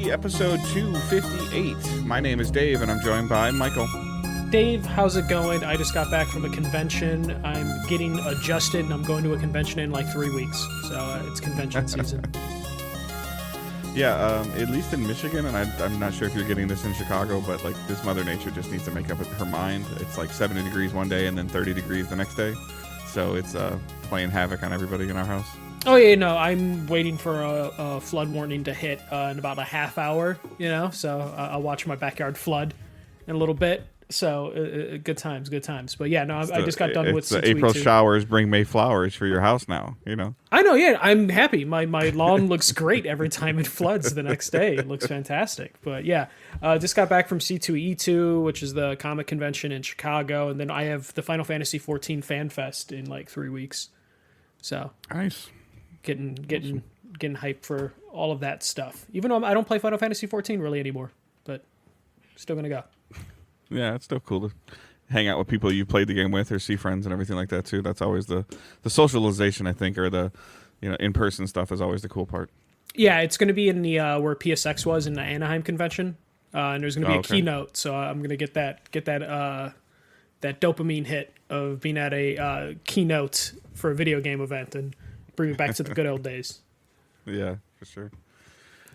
DDG episode 258. My name is Dave, and I'm joined by Michael. Dave, how's it going? I just got back from a convention. I'm getting adjusted, and I'm going to a convention in like 3 weeks. So it's convention season. Yeah, at least in Michigan, and I'm not sure if you're getting this in Chicago, but like this Mother Nature just needs to make up her mind. It's like 70 degrees one day and then 30 degrees the next day. So it's playing havoc on everybody in our house. Oh, yeah, no, I'm waiting for a flood warning to hit in about a half hour, so I'll watch my backyard flood in a little bit. So good times. But yeah, no, I just got done with the April showers bring May flowers for your house now, I know, yeah, I'm happy. My lawn looks great every time it floods the next day. It looks fantastic. But yeah, just got back from C2E2, which is the comic convention in Chicago, and then I have the Final Fantasy XIV Fan Fest in like 3 weeks. So nice. Getting hyped for all of that stuff. Even though I don't play Final Fantasy XIV really anymore, but still gonna go. Yeah, it's still cool to hang out with people you played the game with or see friends and everything like that too. That's always the socialization, I think, or the in-person stuff is always the cool part. Yeah, it's going to be in the where PSX was in the Anaheim convention, and there's going to be a keynote. So I'm going to get that dopamine hit of being at a keynote for a video game event and bring it back to the good old days. Yeah, for sure.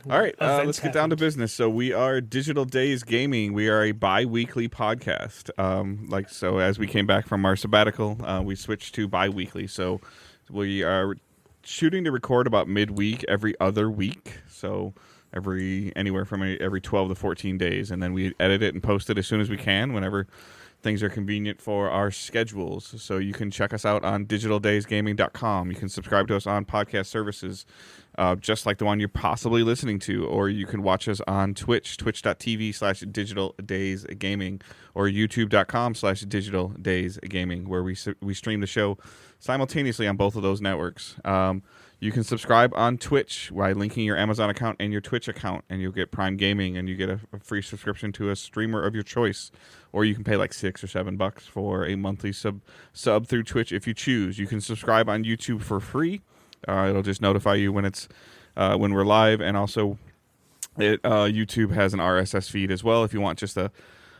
All right, let's get down to business. So we are Digital Days Gaming. We are a bi-weekly podcast. So as we came back from our sabbatical, we switched to bi-weekly. So we are shooting to record about midweek every other week. So anywhere from every 12 to 14 days. And then we edit it and post it as soon as we can, whenever things are convenient for our schedules. So you can check us out on digitaldaysgaming.com. You can subscribe to us on podcast services, just like the one you're possibly listening to, or you can watch us on Twitch, twitch.tv/digitaldaysgaming, or youtube.com/digitaldaysgaming, where we stream the show simultaneously on both of those networks. You can subscribe on Twitch by linking your Amazon account and your Twitch account, and you'll get Prime Gaming, and you get a free subscription to a streamer of your choice. Or you can pay like $6 or $7 for a monthly sub through Twitch if you choose. You can subscribe on YouTube for free. It'll just notify you when we're live, and also YouTube has an RSS feed as well if you want just a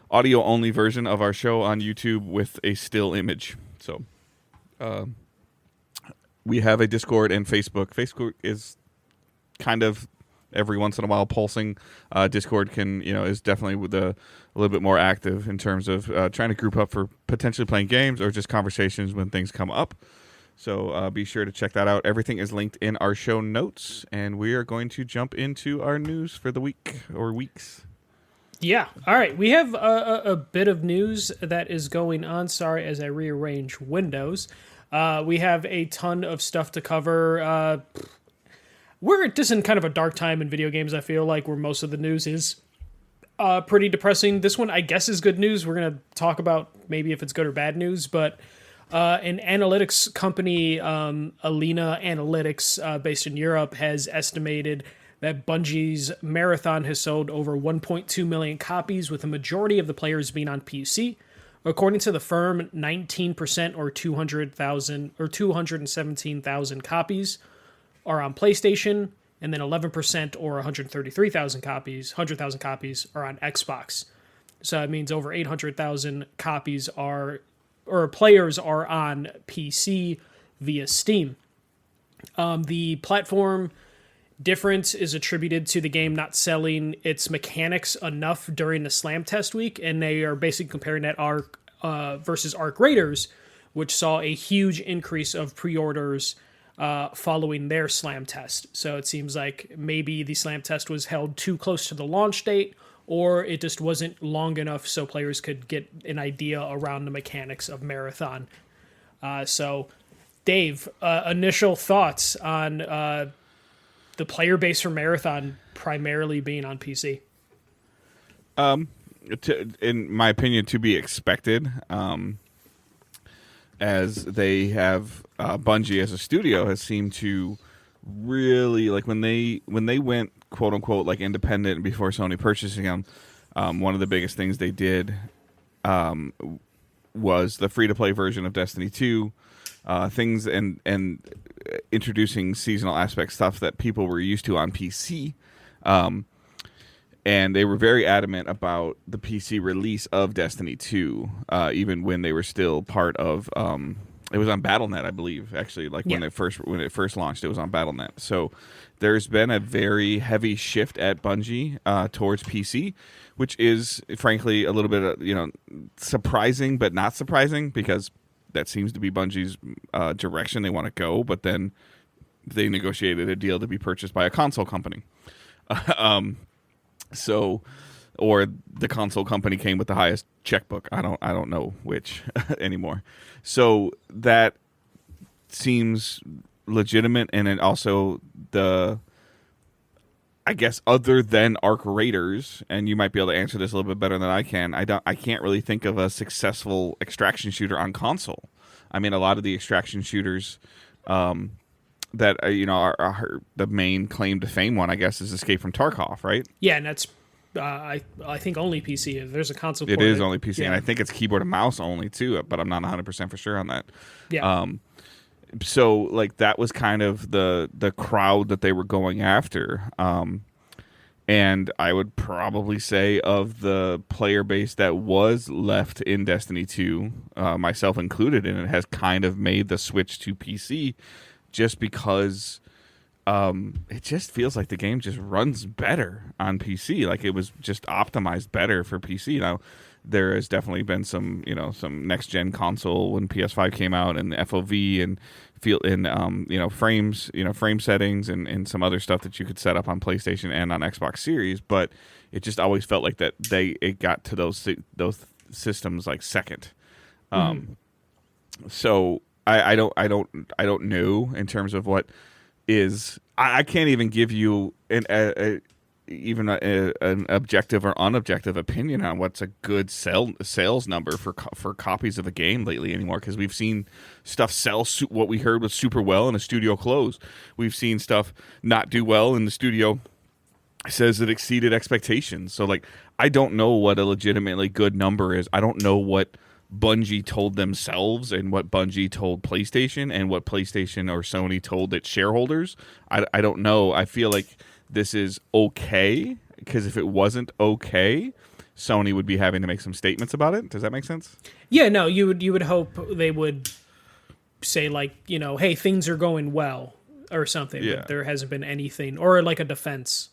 audio only version of our show on YouTube with a still image. So we have a Discord and Facebook. Facebook is kind of every once in a while pulsing. Discord is definitely a little bit more active in terms of trying to group up for potentially playing games or just conversations when things come up. So be sure to check that out. Everything is linked in our show notes, and we are going to jump into our news for the week or weeks. Yeah. All right. We have a bit of news that is going on. Sorry, as I rearrange windows. We have a ton of stuff to cover. We're just in kind of a dark time in video games, I feel like, where most of the news is pretty depressing. This one, I guess, is good news. We're going to talk about maybe if it's good or bad news, but an analytics company, Alina Analytics, based in Europe, has estimated that Bungie's Marathon has sold over 1.2 million copies, with the majority of the players being on PC. According to the firm, 19% or 217,000 copies are on PlayStation, and then 11% or 100,000 copies are on Xbox. So that means over 800,000 copies players are on PC via Steam. The platform difference is attributed to the game not selling its mechanics enough during the Slam Test week, and they are basically comparing that Arc versus Arc Raiders, which saw a huge increase of pre-orders following their Slam Test. So it seems like maybe the Slam Test was held too close to the launch date, or it just wasn't long enough so players could get an idea around the mechanics of Marathon. So, Dave, initial thoughts on the player base for Marathon primarily being on PC? In my opinion, to be expected, as they have Bungie as a studio has seemed to really, like, when they went quote unquote like independent before Sony purchasing them, one of the biggest things they did was the free to play version of Destiny 2, things and introducing seasonal aspect stuff that people were used to on PC. and they were very adamant about the PC release of Destiny 2, even when they were still part of. It was on BattleNet, I believe. Actually, like when it first launched, it was on BattleNet. So there's been a very heavy shift at Bungie towards PC, which is frankly a little bit surprising, but not surprising, because that seems to be Bungie's direction they want to go. But then they negotiated a deal to be purchased by a console company. Or the console company came with the highest checkbook. I don't know which anymore. So that seems legitimate, and then also I guess other than Arc Raiders, and you might be able to answer this a little bit better than I can. I can't really think of a successful extraction shooter on console. I mean, a lot of the extraction shooters that are the main claim to fame one, I guess, is Escape from Tarkov, right? Yeah, and that's I think only PC. There's a console. It is only PC, and I think it's keyboard and mouse only too. But I'm not 100% for sure on that. Yeah. So like that was kind of the crowd that they were going after. And I would probably say of the player base that was left in Destiny 2, myself included, and it has kind of made the switch to PC just because it just feels like the game just runs better on PC. Like it was just optimized better for PC. Now, there has definitely been some next gen console when PS5 came out, and FOV and frames, frame settings and some other stuff that you could set up on PlayStation and on Xbox Series. But it just always felt like that it got to those systems like second. So I don't know in terms of what is. I can't even give you an objective or unobjective opinion on what's a good sales number for copies of a game lately anymore, because we've seen stuff sell what we heard was super well and a studio close. We've seen stuff not do well and the studio says it exceeded expectations. So like, I don't know what a legitimately good number is. I don't know what Bungie told themselves and what Bungie told PlayStation and what PlayStation or Sony told its shareholders. I don't know. I feel like this is okay, because if it wasn't okay, Sony would be having to make some statements about it. Does that make sense? Yeah, no, you would hope they would say like, hey, things are going well or something. Yeah. But there hasn't been anything, or like a defense.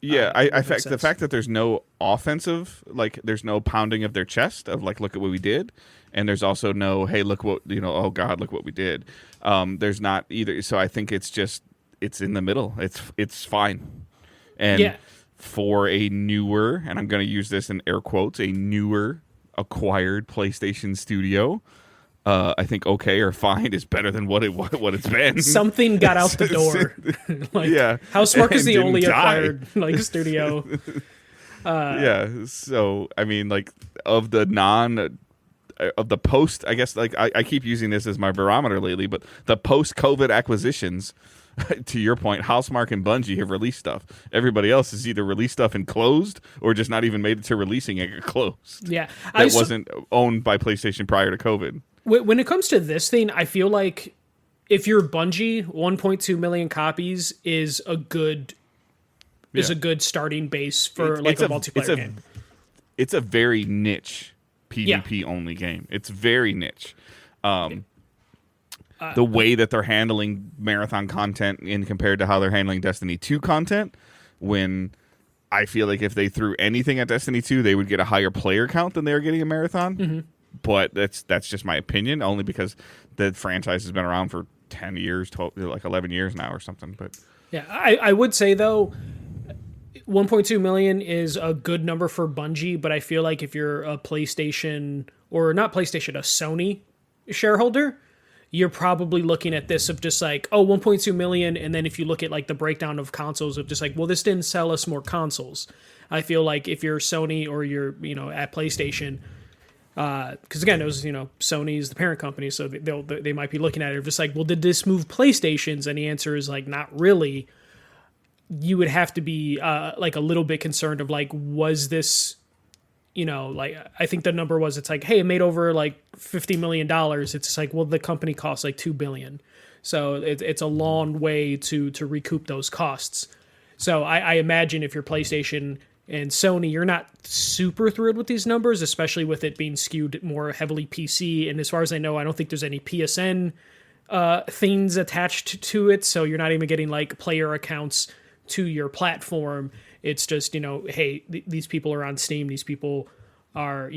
Yeah, the fact that there's no offensive, like there's no pounding of their chest of like, look at what we did, and there's also no, hey, look what oh God, look what we did. There's not either. So I think it's in the middle. It's fine. And for a newer, and I'm going to use this in air quotes, a newer acquired PlayStation studio, I think okay or fine is better than what it's been. Something got out the door. Housemarque is the only acquired studio. So I mean, like of the post, I guess, like I keep using this as my barometer lately, but the post-COVID acquisitions, to your point, Housemarque and Bungie have released stuff. Everybody else has either released stuff and closed, or just not even made it to releasing it closed. Yeah, that wasn't owned by PlayStation prior to COVID. When it comes to this thing, I feel like if you're Bungie, 1.2 million copies is a good starting base for a multiplayer game. It's a very niche PvP only game. It's very niche. The way that they're handling marathon content in compared to how they're handling Destiny 2 content, when I feel like if they threw anything at Destiny 2, they would get a higher player count than they are getting a marathon. Mm-hmm. But that's just my opinion, only because the franchise has been around for 10 years, 12, like 11 years now or something. But yeah, I would say, though, 1.2 million is a good number for Bungie, but I feel like if you're a PlayStation, or not PlayStation, a Sony shareholder, you're probably looking at this of just like, 1.2 million, and then if you look at like the breakdown of consoles of just like, well, this didn't sell us more consoles. I feel like if you're Sony or you're at PlayStation, because again, it was Sony is the parent company, so they might be looking at it just like, well, did this move PlayStations? And the answer is like, not really. You would have to be like a little bit concerned of like, was this, like I think the number was, it's like, hey, it made over like $50 million. It's just like, well, the company costs like $2 billion, so it's a long way to recoup those costs. So I imagine if you're PlayStation And Sony, you're not super thrilled with these numbers, especially with it being skewed more heavily PC. And as far as I know, I don't think there's any PSN things attached to it, so you're not even getting like player accounts to your platform. It's just, hey, these people are on Steam. These people are,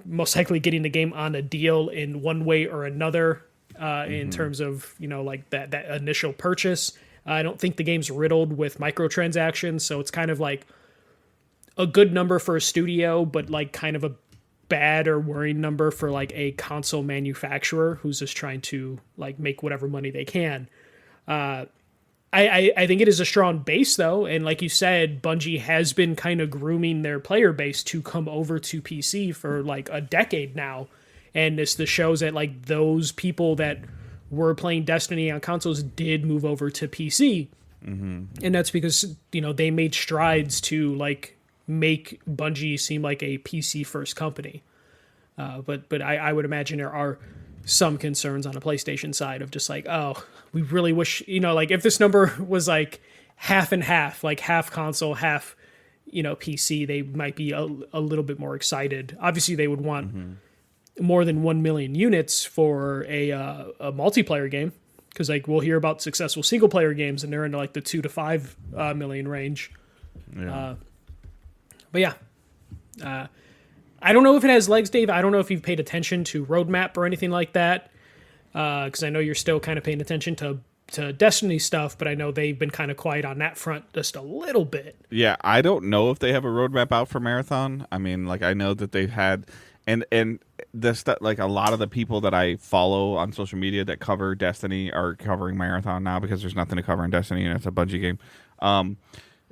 most likely getting the game on a deal in one way or another in terms of, like that initial purchase. I don't think the game's riddled with microtransactions, so it's kind of like a good number for a studio, but like kind of a bad or worrying number for like a console manufacturer who's just trying to like make whatever money they can. I think it is a strong base though, and like you said, Bungie has been kind of grooming their player base to come over to PC for like a decade now, and this shows that like those people that were playing Destiny on consoles did move over to PC, and that's because they made strides to like make Bungie seem like a PC first company. But I would imagine there are some concerns on the PlayStation side of just like, oh, we really wish, like if this number was like half and half, like half console, half, PC, they might be a little bit more excited. Obviously they would want more than 1 million units for a multiplayer game. Cause like we'll hear about successful single player games and they're into like the 2 to 5 million range. Yeah. But yeah, I don't know if it has legs, Dave. I don't know if you've paid attention to roadmap or anything like that, because I know you're still kind of paying attention to Destiny stuff, but I know they've been kind of quiet on that front just a little bit. Yeah, I don't know if they have a roadmap out for Marathon. I mean, like I know that they've had, and the stuff, like a lot of the people that I follow on social media that cover Destiny are covering Marathon now because there's nothing to cover in Destiny and it's a Bungie game.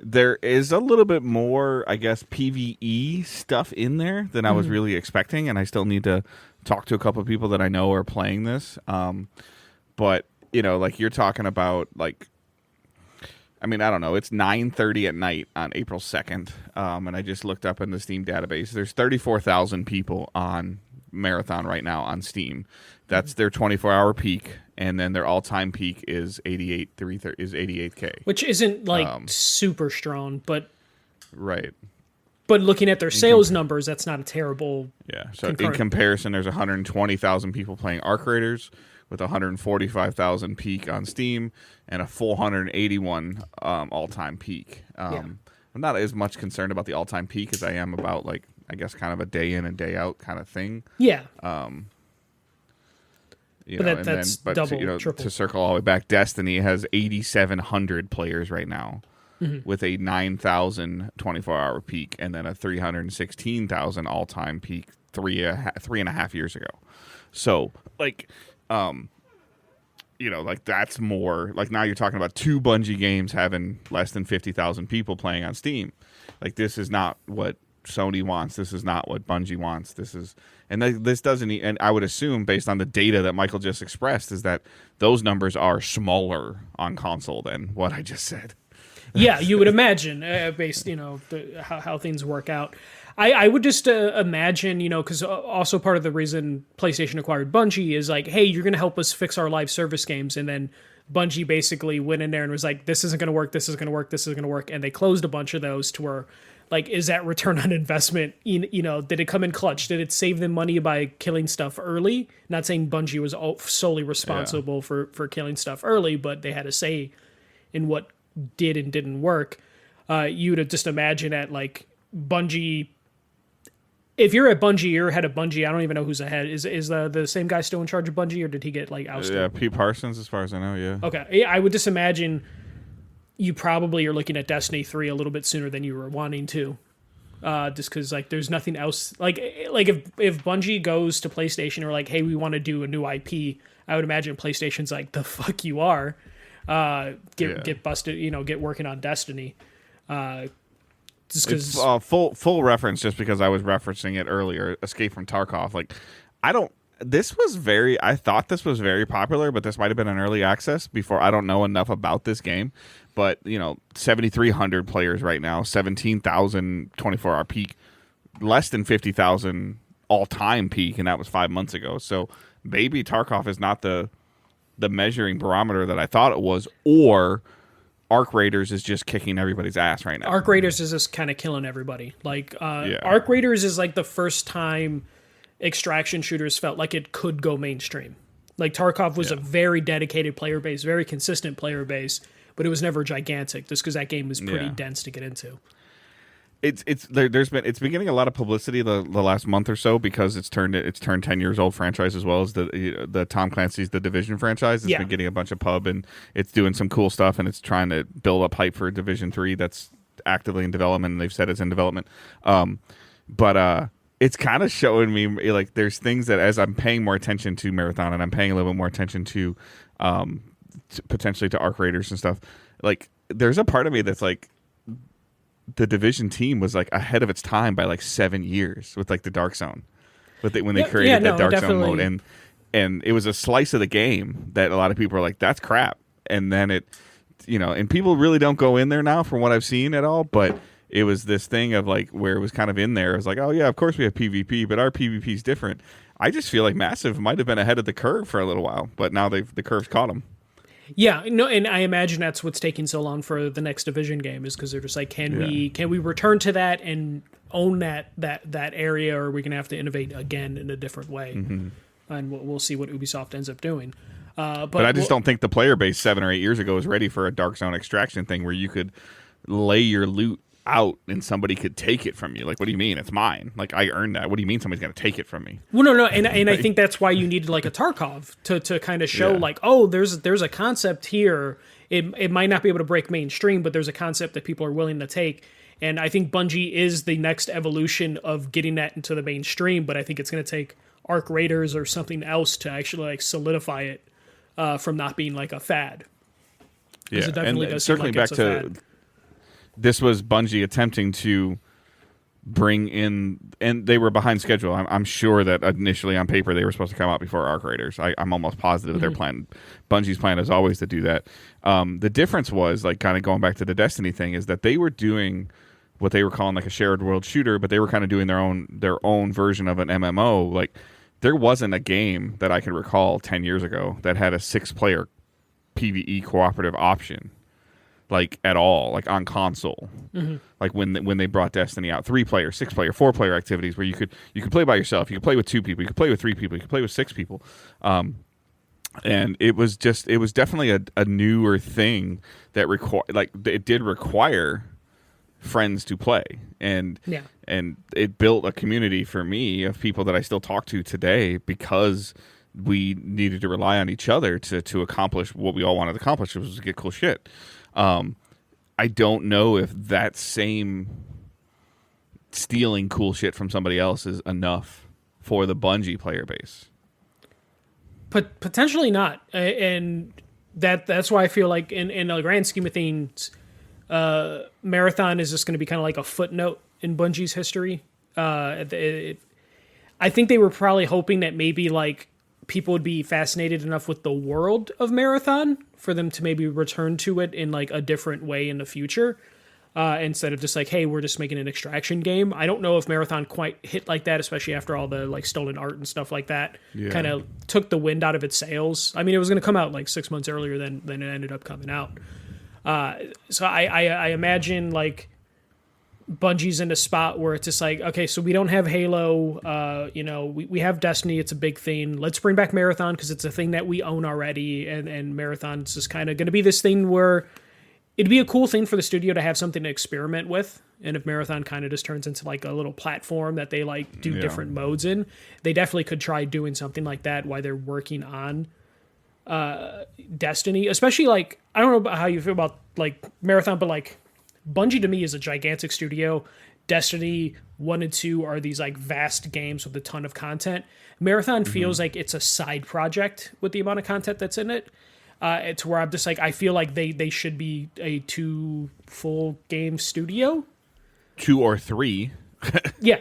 There is a little bit more, I guess, PvE stuff in there than I was really expecting, and I still need to talk to a couple of people that I know are playing this. But, like you're talking about, like, I mean, I don't know. It's 9:30 at night on April 2nd, and I just looked up in the Steam database. There's 34,000 people on Marathon right now on Steam. That's their 24-hour peak, and then their all-time peak is 88K. Which isn't like super strong, but right. But looking at their sales numbers, that's not a terrible. Yeah. So in comparison, there's 120,000 people playing Arc Raiders with 145,000 peak on Steam and a 481 all-time peak. I'm not as much concerned about the all-time peak as I am about like I guess kind of a day in and day out kind of thing. Yeah. That's double, triple. To circle all the way back, Destiny has 8,700 players right now with a 9,000 24-hour peak and then a 316,000 all-time peak three and a half years ago. So, like, like that's more, like now you're talking about 2 Bungie games having less than 50,000 people playing on Steam. Like, this is not what Sony wants. This is not what Bungie wants. This doesn't, and I would assume based on the data that Michael just expressed is that those numbers are smaller on console than what I just said. Yeah, you would imagine based, how things work out. I would just imagine, because also part of the reason PlayStation acquired Bungie is like, hey, you're going to help us fix our live service games. And then Bungie basically went in there and was like, this isn't going to work, this is going to work, this is going to work. And they closed a bunch of those to where, like, is that return on investment? Did it come in clutch? Did it save them money by killing stuff early? Not saying Bungie was solely responsible for killing stuff early, but they had a say in what did and didn't work. You would just imagine at like Bungie. If you're at Bungie, you're head of Bungie. I don't even know who's ahead. Is the same guy still in charge of Bungie, or did he get like ousted? Yeah, Pete Parsons, as far as I know. Yeah. Okay. Yeah, I would just imagine you probably are looking at Destiny 3 a little bit sooner than you were wanting to, just because like there's nothing else. Like if Bungie goes to PlayStation or like, hey, we want to do a new IP, I would imagine PlayStation's like, the fuck you are, get busted, get working on Destiny. Just because full reference, just because I was referencing it earlier, Escape from Tarkov. Like, I thought this was very popular, but this might have been an early access before. I don't know enough about this game, but 7,300 players right now, 17,000 24-hour peak, less than 50,000 all-time peak, and that was 5 months ago. So maybe Tarkov is not the measuring barometer that I thought it was, or Arc Raiders is just kicking everybody's ass right now. Arc Raiders is just kind of killing everybody. Like Arc Raiders is like the first time extraction shooters felt like it could go mainstream. Like Tarkov was a very dedicated player base, very consistent player base, but it was never gigantic just because that game was pretty dense to get into. It's been getting a lot of publicity the last month or so because it's turned 10 years old franchise as well as the Tom Clancy's The Division franchise. It's been getting a bunch of pub and it's doing some cool stuff and it's trying to build up hype for Division 3 that's actively in development and they've said it's in development. But it's kind of showing me like there's things that as I'm paying more attention to Marathon and I'm paying a little bit more attention to potentially to Arc Raiders and stuff, like there's a part of me that's like the Division team was like ahead of its time by like 7 years with like the Dark Zone, when they created that Dark Zone mode, and it was a slice of the game that a lot of people are like, that's crap, and then it, and people really don't go in there now from what I've seen at all, but it was this thing of like where it was kind of in there. It was like, oh yeah, of course we have PvP, but our PvP is different. I just feel like Massive might have been ahead of the curve for a little while, but now the curve's caught them. Yeah, no, and I imagine that's what's taking so long for the next Division game is because they're just like, can we return to that and own that area, or are we gonna have to innovate again in a different way? Mm-hmm. And we'll see what Ubisoft ends up doing. But I just don't think the player base 7 or 8 years ago was ready for a Dark Zone extraction thing where you could lay your loot out and somebody could take it from you. Like, what do you mean? It's mine. Like, I earned that. What do you mean somebody's going to take it from me? Well, no, and I think that's why you needed like a Tarkov to kind of show like, oh, there's a concept here. It might not be able to break mainstream, but there's a concept that people are willing to take. And I think Bungie is the next evolution of getting that into the mainstream, but I think it's going to take Arc Raiders or something else to actually like solidify it from not being like a fad. Yeah, it definitely does circling seem like back to fad. This was Bungie attempting to bring in, and they were behind schedule. I'm sure that initially on paper they were supposed to come out before Arc Raiders. I'm almost positive their plan, Bungie's plan is always to do that. The difference was, like, kind of going back to the Destiny thing, is that they were doing what they were calling like a shared world shooter, but they were kind of doing their own version of an MMO. Like, there wasn't a game that I can recall 10 years ago that had a 6-player PvE cooperative option. Like at all, like on console, like when they brought Destiny out, 3-player, 6-player, 4-player activities where you could play by yourself, you could play with 2 people, you could play with 3 people, you could play with 6 people, and it was definitely a newer thing that it did require friends to play, and it built a community for me of people that I still talk to today because we needed to rely on each other to accomplish what we all wanted to accomplish, which was to get cool shit. I don't know if that same stealing cool shit from somebody else is enough for the Bungie player base. But potentially not, and that's why I feel like in a grand scheme of things, Marathon is just going to be kind of like a footnote in Bungie's history. I think they were probably hoping that maybe like people would be fascinated enough with the world of Marathon for them to maybe return to it in like a different way in the future, instead of just like, hey, we're just making an extraction game. I don't know if Marathon quite hit like that, especially after all the like stolen art and stuff like that kind of took the wind out of its sails. I mean, it was going to come out like 6 months earlier than it ended up coming out. So I imagine like Bungie's in a spot where it's just like, okay, so we don't have Halo, we have Destiny, it's a big thing. Let's bring back Marathon because it's a thing that we own already, and Marathon's just kind of going to be this thing where it'd be a cool thing for the studio to have something to experiment with. And if Marathon kind of just turns into like a little platform that they like do different modes in, they definitely could try doing something like that while they're working on Destiny. Especially like, I don't know about how you feel about like Marathon, but like Bungie to me is a gigantic studio. Destiny 1 and 2 are these like vast games with a ton of content. Marathon feels like it's a side project with the amount of content that's in it. It's where I'm just like, I feel like they should be a 2 full game studio. 2 or 3. Yeah.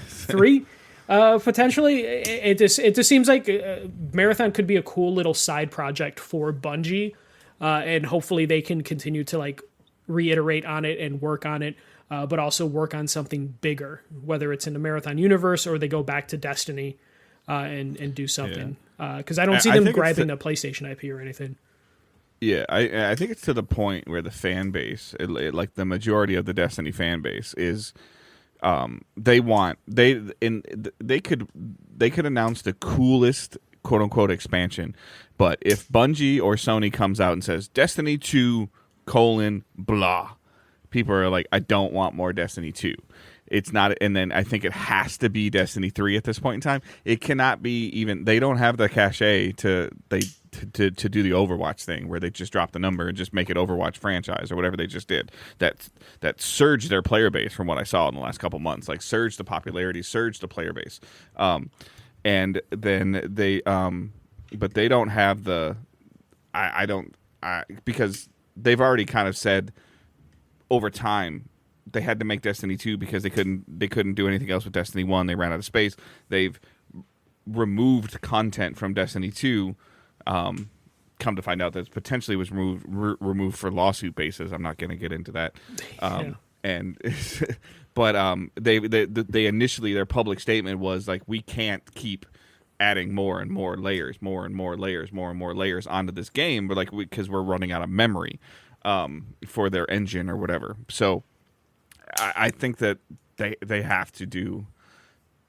3. Potentially. It just seems like Marathon could be a cool little side project for Bungie. And hopefully they can continue to like reiterate on it and work on it, but also work on something bigger, whether it's in the Marathon universe or they go back to Destiny and do something. Because I don't see them grabbing the PlayStation IP or anything. Yeah, I think it's to the point where the fan base, like the majority of the Destiny fan base, is they could announce the coolest quote unquote expansion, but if Bungie or Sony comes out and says Destiny 2 colon blah, people are like, I don't want more Destiny 2. It's not, and then I think it has to be Destiny 3 at this point in time. It cannot be even. They don't have the cachet to do the Overwatch thing where they just drop the number and just make it Overwatch franchise or whatever they just did. That surged their player base from what I saw in the last couple months. Like surged the popularity, surged the player base, and then but they don't have the. Because they've already kind of said over time. They had to make Destiny 2 because they couldn't do anything else with Destiny 1. They ran out of space. They've removed content from Destiny 2. Come to find out that potentially was removed for lawsuit basis. I'm not going to get into that. But they initially, their public statement was like, we can't keep adding more and more layers onto this game, but like because we're running out of memory for their engine or whatever. So I think that they have to do,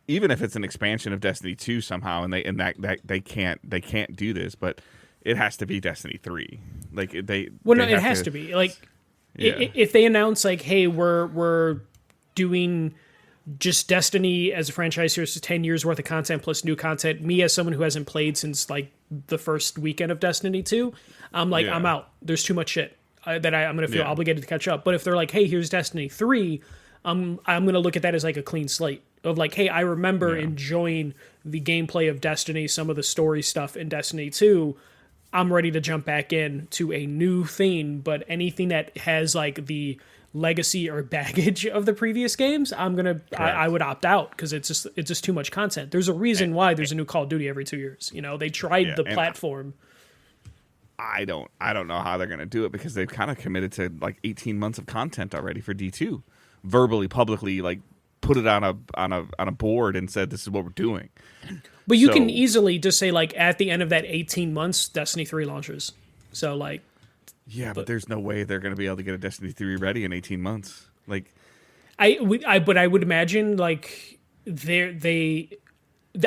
even if it's an expansion of Destiny 2 somehow, and they can't do this, but it has to be Destiny 3. Like it has to be like if they announce like, hey, we're doing just Destiny as a franchise here, so 10 years worth of content plus new content. Me as someone who hasn't played since like the first weekend of Destiny 2, I'm like, I'm out. There's too much shit. That I'm going to feel obligated to catch up. But if they're like, hey, here's Destiny 3, I'm going to look at that as like a clean slate of like, hey, I remember enjoying the gameplay of Destiny, some of the story stuff in Destiny 2. I'm ready to jump back in to a new thing, but anything that has like the legacy or baggage of the previous games, I would opt out because it's just too much content. There's a reason why there's a new Call of Duty every 2 years. You know, they tried the platform. I don't know how they're going to do it because they've kind of committed to like 18 months of content already for D2, verbally, publicly, like put it on a board and said this is what we're doing. But you can easily just say like at the end of that 18 months, Destiny 3 launches. So like, but there's no way they're going to be able to get a Destiny 3 ready in 18 months. Like, but I would imagine like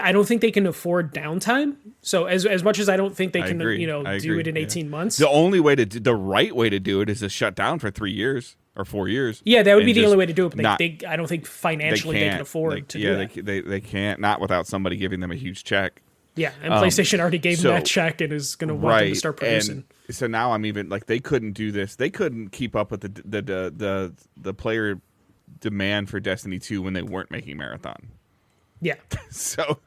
I don't think they can afford downtime. So as much as I don't think they can, do it in 18 months. The only way the right way to do it is to shut down for 3 years or 4 years. Yeah, that would be the only way to do it. But I don't think financially they can afford to do that. They can't, not without somebody giving them a huge check. Yeah, and PlayStation already gave them that check and is going to want them to start producing. And so now I'm even like, they couldn't do this. They couldn't keep up with the player demand for Destiny 2 when they weren't making Marathon. Yeah. So,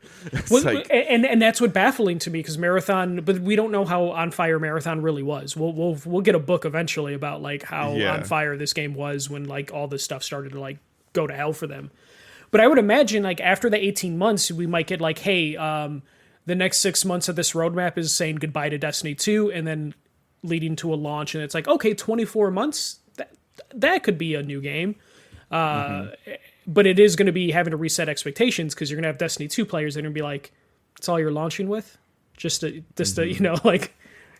and that's what baffling to me because Marathon, but we don't know how on fire Marathon really was. We'll get a book eventually about like how on fire this game was when like all this stuff started to like go to hell for them. But I would imagine like after the 18 months, we might get like, hey, the next 6 months of this roadmap is saying goodbye to Destiny 2 and then leading to a launch. And it's like, okay, 24 months, that could be a new game. But it is going to be having to reset expectations because you're going to have Destiny 2 players that are going to be like, that's all you're launching with? Just like,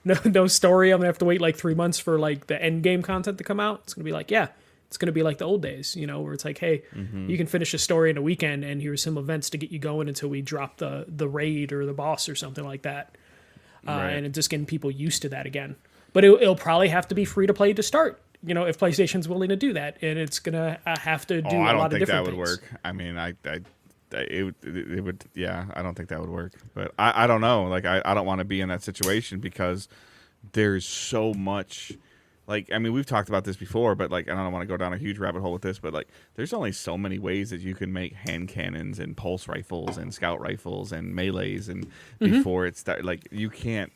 no story. I'm going to have to wait like 3 months for like the end game content to come out. It's going to be like, it's going to be like the old days, where it's like, hey, you can finish a story in a weekend and here's some events to get you going until we drop the raid or the boss or something like that. And it's just getting people used to that again. But it'll probably have to be free to play to start. If PlayStation's willing to do that, and it's gonna have to do a lot of different things. I don't think that would work. I mean, it would. Yeah, I don't think that would work. But I don't know. Like, I don't want to be in that situation because there's so much. Like, I mean, we've talked about this before, but like, I don't want to go down a huge rabbit hole with this. But like, there's only so many ways that you can make hand cannons and pulse rifles and scout rifles and melees, and before it's like you can't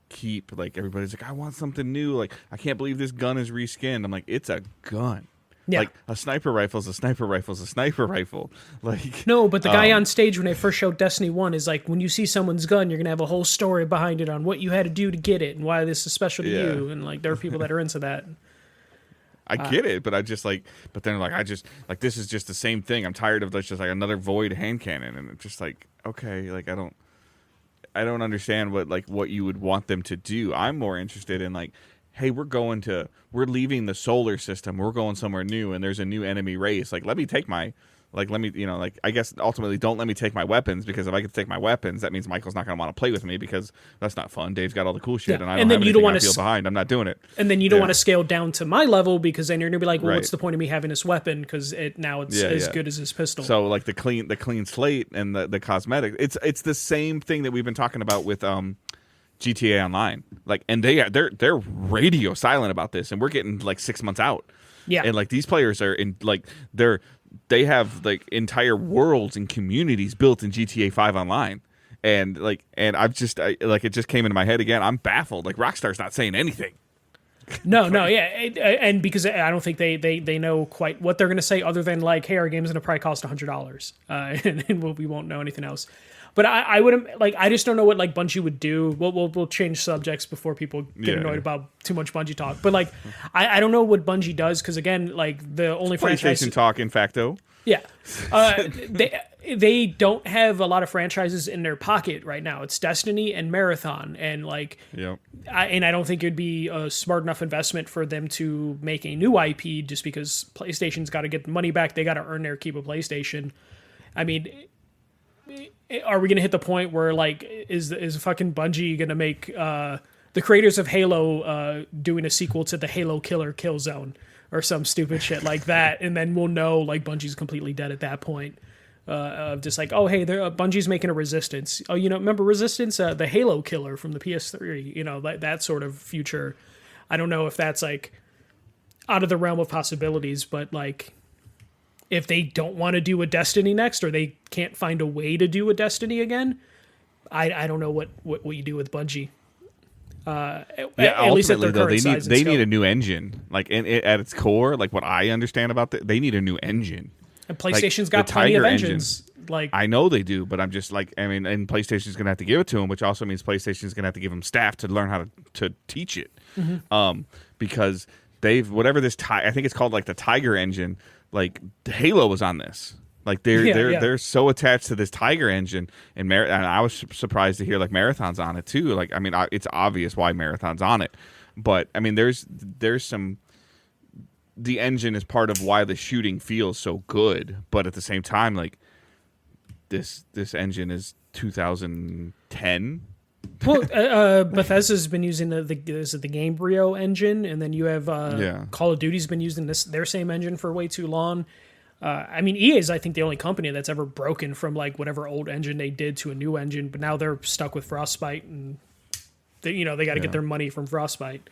keep like everybody's like, I want something new, like I can't believe this gun is reskinned. I'm like, it's a gun. Like a sniper rifle is a sniper rifle is a sniper rifle. Like, no, but the guy on stage when they first showed Destiny 1 is like, when you see someone's gun, you're gonna have a whole story behind it on what you had to do to get it and why this is special to you. And like, there are people that are into that. I get it, but I just like, but then like, I just like, this is just the same thing. I'm tired of just like another void hand cannon, and it's just like, okay, like I don't understand what you would want them to do. I'm more interested in like, hey, we're leaving the solar system, we're going somewhere new, and there's a new enemy race. Like, let me take my, like, let me, you know, like, I guess ultimately don't let me take my weapons, because if I get to take my weapons, that means Michael's not going to want to play with me, because that's not fun. Dave's got all the cool shit, and I don't have anything. I feel behind. I'm not doing it. And then you don't want to scale down to my level, because then you're going to be like, well, what's the point of me having this weapon? Because it's as good as his pistol. So, like, the clean slate and the cosmetic, it's the same thing that we've been talking about with GTA Online. Like, and they're radio silent about this, and we're getting like 6 months out. Yeah. And like, these players are in, like, they have like entire worlds and communities built in GTA 5 Online. And like, and it just came into my head again. I'm baffled. Like, Rockstar's not saying anything. No, yeah, and because I don't think they know quite what they're going to say, other than like, hey, our game's going to probably cost $100, and we won't know anything else. But I wouldn't, like, I just don't know what like Bungie would do. We'll change subjects before people get annoyed about too much Bungie talk. But like, I don't know what Bungie does, because again, like, the only franchise PlayStation talk, in facto. Yeah, they don't have a lot of franchises in their pocket right now. It's Destiny and Marathon, and like, I don't think it'd be a smart enough investment for them to make a new IP, just because PlayStation's got to get the money back. They got to earn their keep of PlayStation. I mean, are we going to hit the point where, like, is fucking Bungie going to make the creators of Halo doing a sequel to the Halo Killer Killzone or some stupid shit like that, and then we'll know like Bungie's completely dead at that point? Of just like, oh, hey, Bungie's making a Resistance. Oh, you know, remember Resistance, the Halo Killer from the PS3? You know, that sort of future. I don't know if that's like out of the realm of possibilities, but like, if they don't want to do a Destiny next, or they can't find a way to do a Destiny again, I don't know what you do with Bungie. At least at their current size they need a new engine. Like, at its core, like what I understand about they need a new engine. And PlayStation's got plenty of engines. Like, I know they do, but I'm just like, I mean, and PlayStation's gonna have to give it to them, which also means PlayStation's gonna have to give them staff to learn how to teach it. Because whatever this I think it's called like the Tiger engine. Like, Halo was on this. Like, they're so attached to this Tiger engine, and I was surprised to hear like Marathon's on it too. Like, I mean, it's obvious why Marathon's on it, but I mean, there's some. The engine is part of why the shooting feels so good, but at the same time, like, this engine is 2010. Well, Bethesda's been using the Gamebryo engine, and then you have Call of Duty's been using their same engine for way too long. I mean, EA is, I think, the only company that's ever broken from like whatever old engine they did to a new engine, but now they're stuck with Frostbite, and they got to get their money from Frostbite.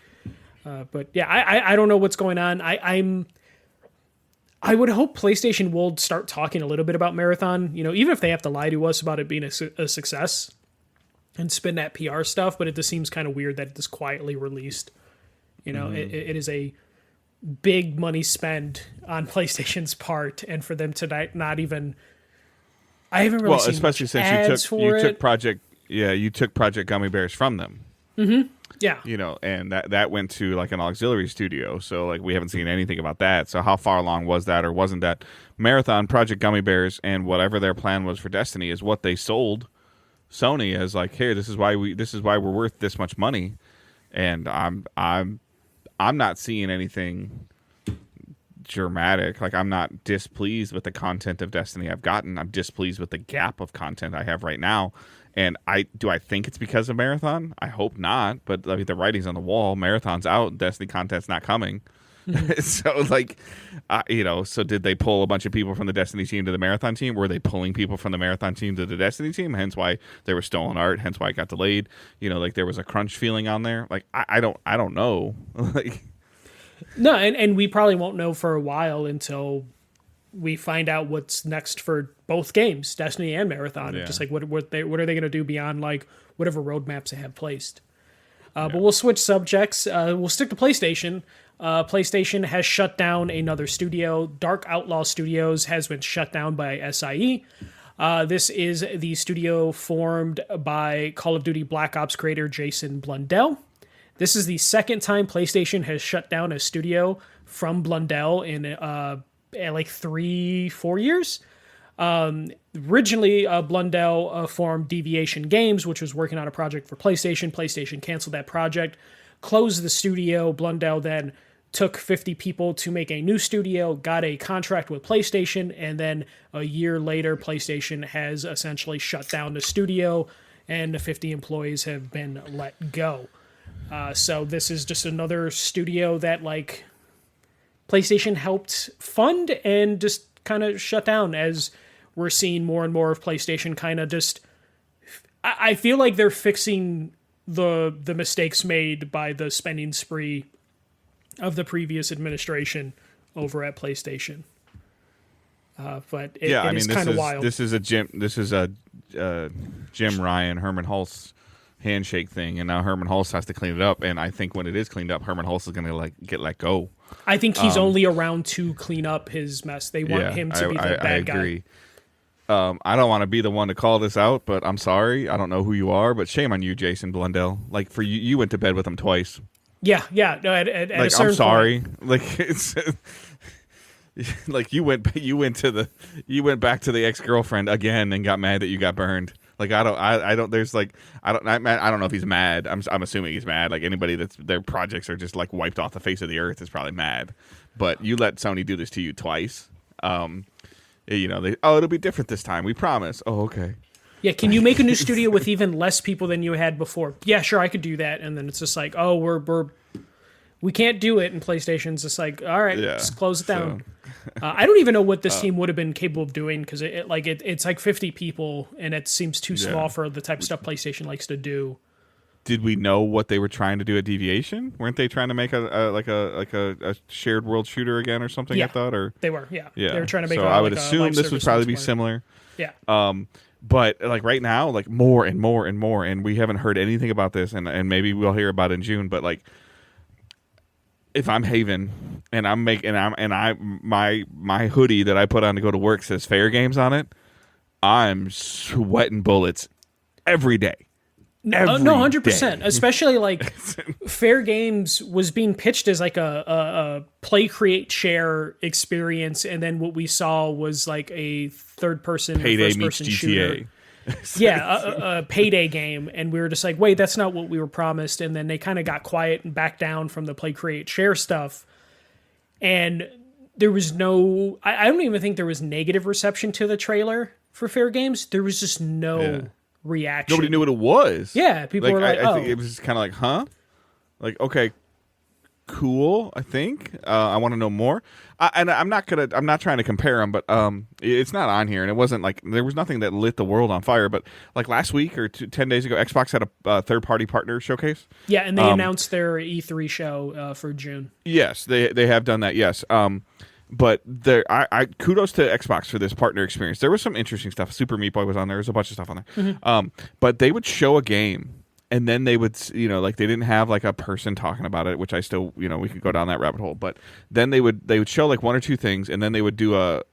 But yeah, I don't know what's going on. I would hope PlayStation will start talking a little bit about Marathon. You know, even if they have to lie to us about it being a success and spin that PR stuff, but it just seems kind of weird that it's quietly released. You know, it is a big money spend on PlayStation's part, and for them to not even, I haven't really seen especially since you took Project Gummy Bears from them. Yeah, you know, and that went to like an auxiliary studio, so like we haven't seen anything about that. So how far along was that, or wasn't that? Marathon, Project Gummy Bears, and whatever their plan was for Destiny is what they sold Sony as, like, hey, this is why we're worth this much money. And I'm not seeing anything dramatic. Like, I'm not displeased with the content of Destiny I've gotten. I'm displeased with the gap of content I have right now. And I think it's because of Marathon? I hope not, but I mean, the writing's on the wall. Marathon's out, Destiny content's not coming. So like, so did they pull a bunch of people from the Destiny team to the Marathon team? Were they pulling people from the Marathon team to the Destiny team? Hence why there was stolen art. Hence why it got delayed. You know, like there was a crunch feeling on there. Like I don't know. Like, no, and we probably won't know for a while until we find out what's next for both games, Destiny and Marathon. Yeah. Just like what are they going to do beyond like whatever roadmaps they have placed. But we'll switch subjects. We'll stick to PlayStation. PlayStation has shut down another studio. Dark Outlaw Studios has been shut down by SIE. This is the studio formed by Call of Duty Black Ops creator Jason Blundell. This is the second time PlayStation has shut down a studio from Blundell in like 3-4 years. Originally, Blundell formed Deviation Games, which was working on a project for PlayStation. PlayStation canceled that project. closed the studio. Blundell then took 50 people to make a new studio, got a contract with PlayStation, and then a year later, PlayStation has essentially shut down the studio, and the 50 employees have been let go. So this is just another studio that like PlayStation helped fund and just kind of shut down, as we're seeing more and more of PlayStation kind of just. I feel like they're fixing the mistakes made by the spending spree of the previous administration over at PlayStation. But it is kind of wild. This is a Jim Ryan, Herman Hulse handshake thing, and now Herman Hulse has to clean it up. And I think when it is cleaned up, Herman Hulse is going to get let go. I think he's only around to clean up his mess. They want him to be the bad guy. I agree. I don't want to be the one to call this out, but I'm sorry. I don't know who you are, but shame on you, Jason Blundell. Like for you, you went to bed with him twice. Yeah. No, at like, a certain I'm sorry. point. Like it's like you went back to the ex-girlfriend again and got mad that you got burned. Like I don't know if he's mad. I'm assuming he's mad. Like anybody that's their projects are just like wiped off the face of the earth is probably mad. But you let Sony do this to you twice. It'll be different this time. We promise. Oh, okay. Yeah, can you make a new studio with even less people than you had before? Yeah, sure, I could do that. And then it's just like, oh, we can't do it. And PlayStation's just like, all right, let's close it down. I don't even know what this team would have been capable of doing, because it's like 50 people, and it seems too small for the type of stuff PlayStation likes to do. Did we know what they were trying to do at Deviation? Weren't they trying to make a shared world shooter again or something? Yeah, I thought, or they were. Yeah. They were trying to make. So I would assume this would probably be similar. Yeah. But like right now, like more and more and more, and we haven't heard anything about this, and maybe we'll hear about it in June. But like, if I'm Haven and my hoodie that I put on to go to work says Fair Games on it, I'm sweating bullets every day. No, 100%. Especially like Fair Games was being pitched as like a play, create, share experience, and then what we saw was like a third-person, first-person shooter. Yeah, a Payday game, and we were just like, wait, that's not what we were promised. And then they kind of got quiet and backed down from the play, create, share stuff, and there was no. I don't even think there was negative reception to the trailer for Fair Games. There was just no. Reaction. Nobody knew what it was. Yeah, people were like, I think it was just kind of like, huh? Like, okay, cool. I think I want to know more. And I'm not trying to compare them, but it's not on here, and it wasn't like there was nothing that lit the world on fire. But like last week or 10 days ago, Xbox had a third-party partner showcase. Yeah, and they announced their E3 show for June. Yes, they have done that. Yes. But I kudos to Xbox for this partner experience. There was some interesting stuff. Super Meat Boy was on there. There's a bunch of stuff on there. Mm-hmm. But they would show a game, and then they would, like they didn't have like a person talking about it, which I still, we could go down that rabbit hole. But then they would show like one or two things, and then they would do a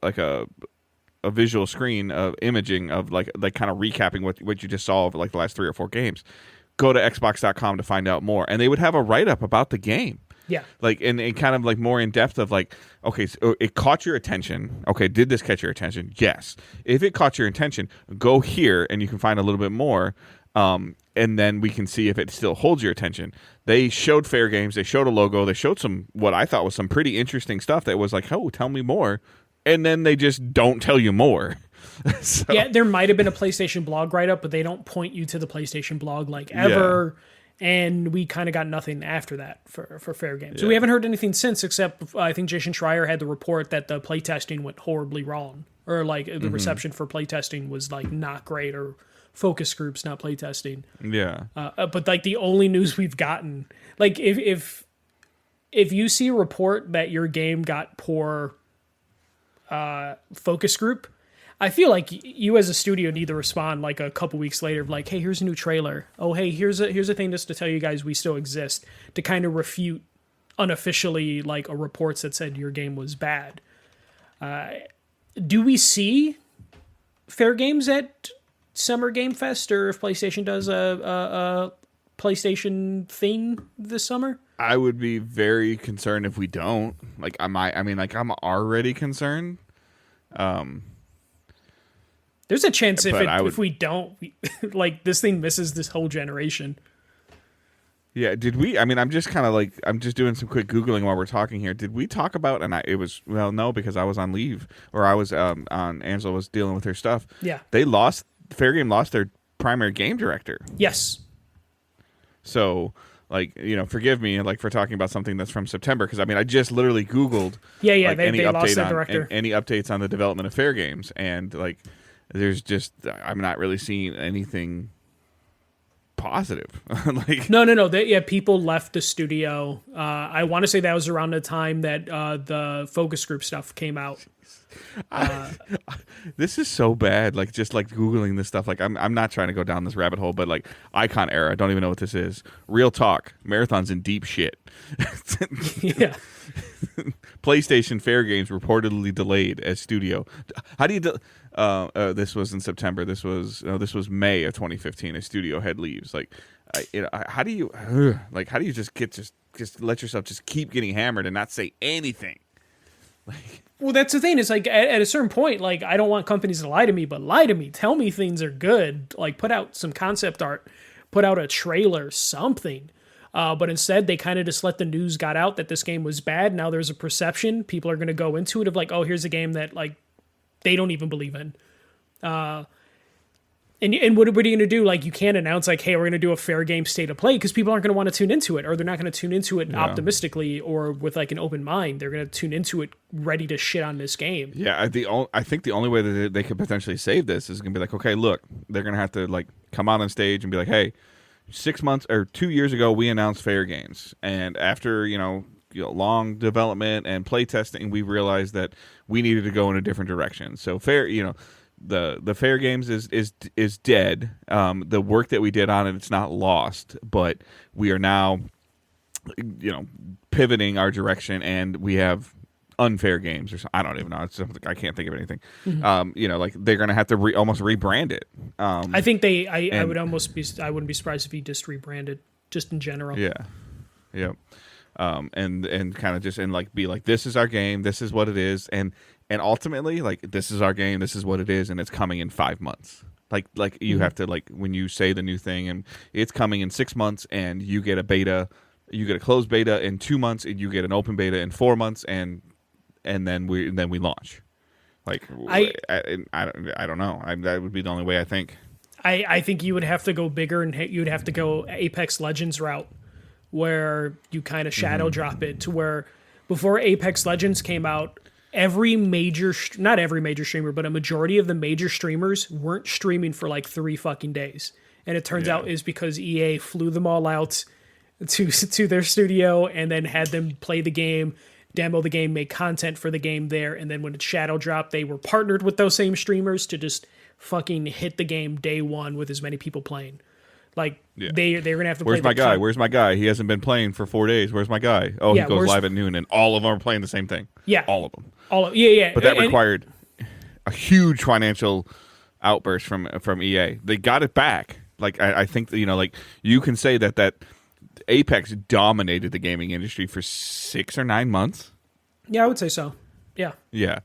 visual screen of imaging of like kind of recapping what you just saw over like the last 3 or 4 games. Go to Xbox.com to find out more, and they would have a write up about the game. Yeah. Like, and kind of like more in depth of like, okay, so it caught your attention. Okay, did this catch your attention? Yes. If it caught your attention, go here and you can find a little bit more. And then we can see if it still holds your attention. They showed Fair Games. They showed a logo. They showed what I thought was some pretty interesting stuff that was like, oh, tell me more. And then they just don't tell you more. So, yeah, there might have been a PlayStation blog write-up, but they don't point you to the PlayStation blog like ever. Yeah. And we kind of got nothing after that for Fair Games. Yeah. So we haven't heard anything since, except I think Jason Schreier had the report that the playtesting went horribly wrong. Or like the reception for playtesting was like not great, or focus groups, not playtesting. Yeah. But like the only news we've gotten, like if you see a report that your game got poor focus group, I feel like you as a studio need to respond like a couple weeks later, like, hey, here's a new trailer. Oh, hey, here's a thing just to tell you guys we still exist, to kind of refute unofficially like a reports that said your game was bad. Do we see Fair Games at Summer Game Fest, or if PlayStation does a PlayStation thing this summer? I would be very concerned if we don't. Like, I'm already concerned. There's a chance if we don't, like this thing misses this whole generation. Yeah, did we? I mean, I'm just kind of like I'm just doing some quick googling while we're talking here. Did we talk about? And it was no, because I was on leave or I was on. Angela was dealing with her stuff. Yeah, they lost. Fair Game lost their primary game director. Yes. So, like, forgive me, like, for talking about something that's from September, because I mean, I just literally Googled. Yeah. Like, they lost their director. Any updates on the development of Fair Games, and like, there's just I'm not really seeing anything positive. Like, No. People left the studio. I want to say that was around the time that the focus group stuff came out. This is so bad. Like, just like Googling this stuff. Like, I'm not trying to go down this rabbit hole, but like Icon Era, I don't even know what this is. Real talk. Marathon's in deep shit. Yeah. PlayStation Fair Games reportedly delayed as studio. How do you? This was in September. This was May of 2015. A studio head leaves. Like, how do you just let yourself just keep getting hammered and not say anything? Like, well, that's the thing. It's like at a certain point, like, I don't want companies to lie to me, but lie to me. Tell me things are good. Like, put out some concept art, put out a trailer, something. But instead, they kind of just let the news got out that this game was bad. Now there's a perception. People are going to go into it of like, oh, here's a game that like they don't even believe in. And what are you going to do? Like, you can't announce like, hey, we're going to do a Fair Game state of play, because people aren't going to want to tune into it, or they're not going to tune into it optimistically or with like an open mind. They're going to tune into it ready to shit on this game. Yeah, I think the only way that they could potentially save this is going to be like, okay, look, they're going to have to like come out on stage and be like, hey, 6 months or 2 years ago, we announced Fair Games, and after long development and play testing, we realized that we needed to go in a different direction. So the Fair Games is dead. The work that we did on it, it's not lost, but we are now pivoting our direction, and we have Unfair Games, or something. I don't even know. I can't think of anything. Mm-hmm. Like, they're gonna have to almost rebrand it. I think I would almost be. I wouldn't be surprised if he just rebranded, just in general. Yeah. Yep. And kind of just like be like, this is our game, this is what it is, and ultimately, like, this is our game, this is what it is, and it's coming in 5 months. Like you have to, like, when you say the new thing, and it's coming in 6 months, and you get a beta, you get a closed beta in 2 months, and you get an open beta in 4 months, and then we launch. Like, I don't know. That would be the only way, I think. I think you would have to go bigger, and you'd have to go Apex Legends route, where you kind of shadow drop it to where before Apex Legends came out, not every major streamer, but a majority of the major streamers weren't streaming for like 3 fucking days. And it turns out is because EA flew them all out to their studio and then had them play the game, demo the game, make content for the game there. And then when it shadow dropped, they were partnered with those same streamers to just fucking hit the game day one with as many people playing. Like, they're going to have to play. Where's my guy? Where's my guy? He hasn't been playing for 4 days. Where's my guy? Oh, he goes live at noon, and all of them are playing the same thing. Yeah. All of them. Yeah. But that required a huge financial outburst from EA. They got it back. Like, I think that, like, you can say that Apex dominated the gaming industry for 6 or 9 months. Yeah, I would say so. Yeah. Yeah.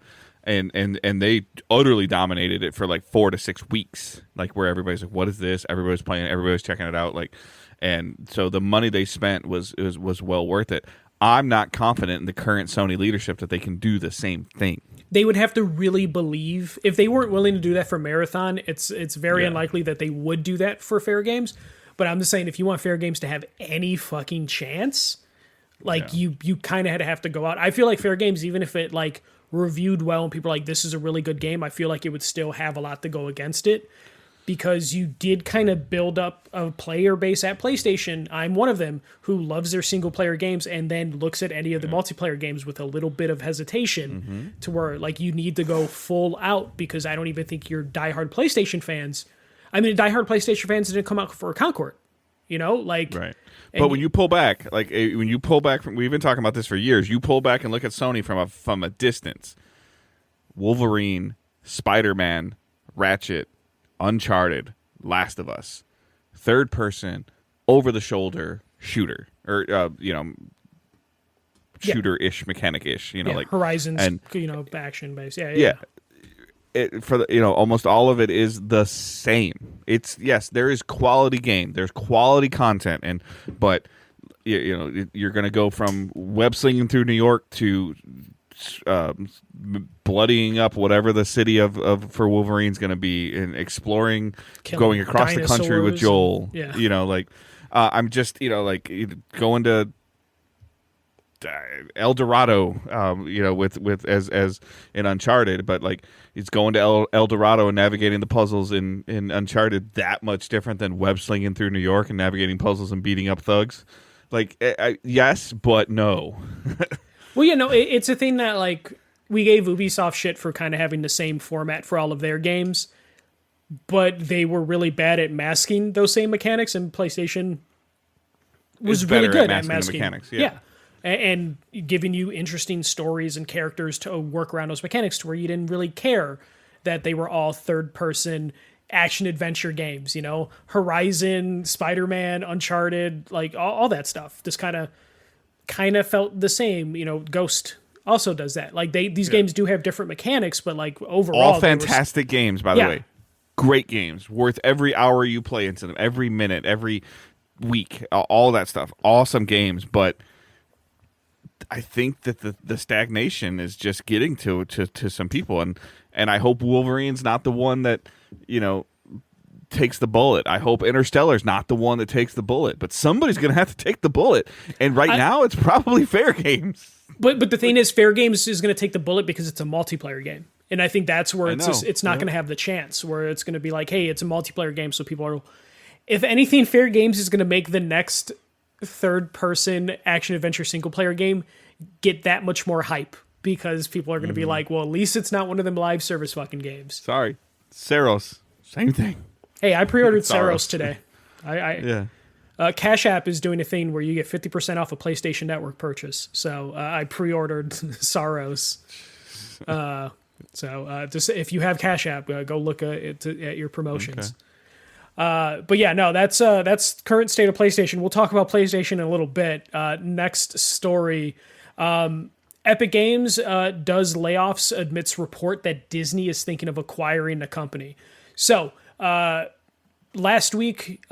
And they utterly dominated it for like 4 to 6 weeks, like, where everybody's like, what is this? Everybody's playing, everybody's checking it out. Like, and so the money they spent was well worth it. I'm not confident in the current Sony leadership that they can do the same thing. They would have to really believe. If they weren't willing to do that for Marathon, it's very unlikely that they would do that for Fair Games. But I'm just saying, if you want Fair Games to have any fucking chance, like, you kind of have to go out. I feel like Fair Games, even if it like reviewed well and people are like, this is a really good game, I feel like it would still have a lot to go against it, because you did kind of build up a player base at PlayStation. I'm one of them who loves their single player games and then looks at any of the multiplayer games with a little bit of hesitation, to where like you need to go full out, because I don't even think your diehard PlayStation fans, diehard PlayStation fans didn't come out for Concord, like, right. But when you pull back, we've been talking about this for years. You pull back and look at Sony from a distance. Wolverine, Spider-Man, Ratchet, Uncharted, Last of Us, third person, over the shoulder shooter, or shooter-ish, mechanic-ish. Like Horizons, and action based. Yeah. Almost all of it is the same. It's, yes, there is quality game, there's quality content, but you're going to go from web slinging through New York to bloodying up whatever the city of for Wolverine's going to be, and exploring, going across the country with Joel. I'm just going to El Dorado, with as in Uncharted, but like it's going to El Dorado and navigating the puzzles in Uncharted that much different than web slinging through New York and navigating puzzles and beating up thugs. Like, yes, but no. Well, it's a thing that like we gave Ubisoft shit for kind of having the same format for all of their games, but they were really bad at masking those same mechanics, and PlayStation was really good at masking the mechanics. Yeah. And giving you interesting stories and characters to work around those mechanics to where you didn't really care that they were all third-person action-adventure games, Horizon, Spider-Man, Uncharted, like all that stuff. Just kind of felt the same. Ghost also does that. Like these games do have different mechanics, but like overall, all fantastic games, by the way. Great games, worth every hour you play into them, every minute, every week, all that stuff. Awesome games, but I think that the stagnation is just getting to some people, and I hope Wolverine's not the one that takes the bullet. I hope Interstellar's not the one that takes the bullet, but somebody's going to have to take the bullet. And now it's probably Fair Games. But the thing is, Fair Games is going to take the bullet because it's a multiplayer game. And I think that's where it's not going to have the chance, where it's going to be like, hey, it's a multiplayer game, so people are... If anything, Fair Games is going to make the next third-person action-adventure single-player game get that much more hype, because people are going to be like, well, at least it's not one of them live service fucking games. Sorry. Saros. Same thing. Hey, I pre-ordered Saros today. Cash App is doing a thing where you get 50% off a PlayStation Network purchase. So I pre-ordered Saros. Just if you have Cash App, go look at your promotions. Okay. But yeah, no, that's current state of PlayStation. We'll talk about PlayStation in a little bit. Next story. Epic Games does layoffs, admits report that Disney is thinking of acquiring the company. So last week,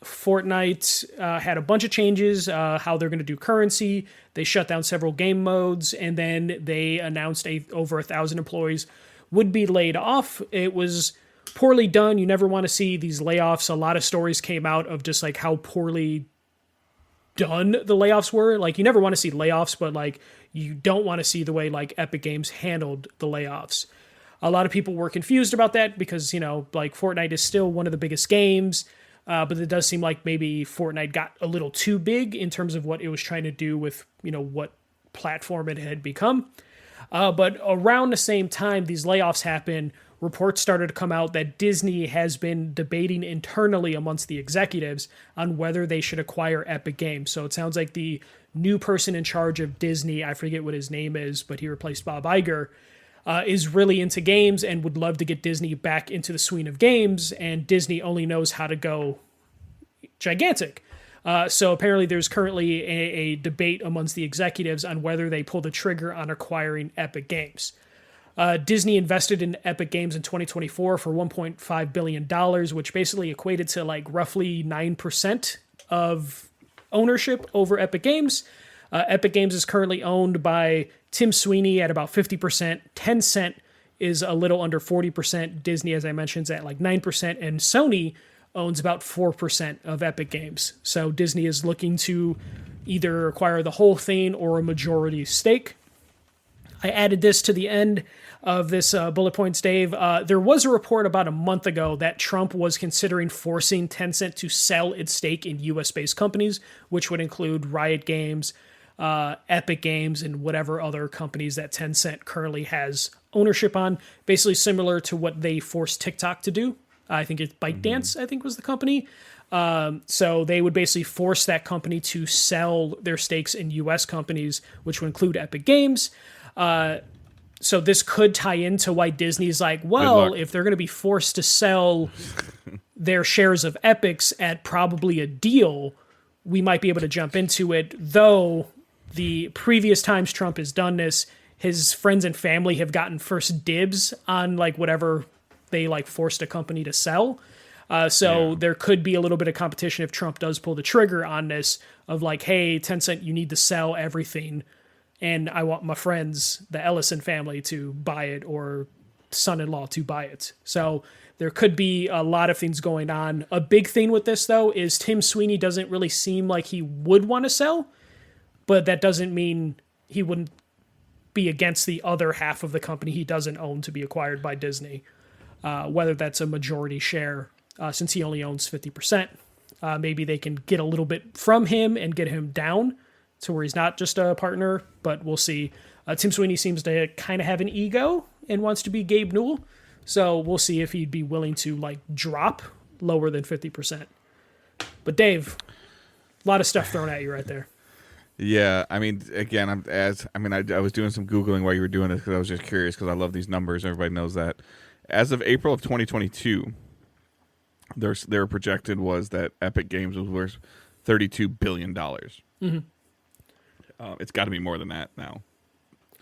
Fortnite had a bunch of changes, how they're going to do currency. They shut down several game modes, and then they announced over 1,000 employees would be laid off. It was poorly done. You never want to see these layoffs. A lot of stories came out of just like how poorly done the layoffs were. Like, you never want to see layoffs, but like you don't want to see the way like Epic Games handled the layoffs. A lot of people were confused about that because, like Fortnite is still one of the biggest games, but it does seem like maybe Fortnite got a little too big in terms of what it was trying to do with, what platform it had become. But around the same time these layoffs happen, reports started to come out that Disney has been debating internally amongst the executives on whether they should acquire Epic Games. So it sounds like the new person in charge of Disney, I forget what his name is, but he replaced Bob Iger, is really into games and would love to get Disney back into the swing of games, and Disney only knows how to go gigantic. So apparently there's currently a debate amongst the executives on whether they pull the trigger on acquiring Epic Games. Disney invested in Epic Games in 2024 for $1.5 billion, which basically equated to like roughly 9% of ownership over Epic Games. Epic Games is currently owned by Tim Sweeney at about 50%. Tencent is a little under 40%. Disney, as I mentioned, is at like 9%. And Sony owns about 4% of Epic Games. So Disney is looking to either acquire the whole thing or a majority stake. I added this to the end of this bullet points, Dave. There was a report about a month ago that Trump was considering forcing Tencent to sell its stake in US-based companies, which would include Riot Games, Epic Games, and whatever other companies that Tencent currently has ownership on. Basically similar to what they forced TikTok to do. I think it's ByteDance, I think was the company. So they would basically force that company to sell their stakes in US companies, which would include Epic Games. So this could tie into why Disney's like, well, if they're going to be forced to sell their shares of Epics at probably a deal, we might be able to jump into it. Though the previous times Trump has done this, his friends and family have gotten first dibs on like whatever they like forced a company to sell. So there could be a little bit of competition if Trump does pull the trigger on this of like, hey, Tencent, you need to sell everything. And I want my friends, the Ellison family, to buy it, or son-in-law to buy it. So there could be a lot of things going on. A big thing with this, though, is Tim Sweeney doesn't really seem like he would want to sell, but that doesn't mean he wouldn't be against the other half of the company he doesn't own to be acquired by Disney, whether that's a majority share, since he only owns 50%. Maybe they can get a little bit from him and get him down to where he's not just a partner, but we'll see. Tim Sweeney seems to kind of have an ego and wants to be Gabe Newell, so we'll see if he'd be willing to like drop lower than 50%. But Dave, a lot of stuff thrown at you right there. Yeah, I mean, again, I was doing some Googling while you were doing it because I was just curious because I love these numbers. Everybody knows that. As of April of 2022, their projected was that Epic Games was worth $32 billion. Mm-hmm. It's got to be more than that now.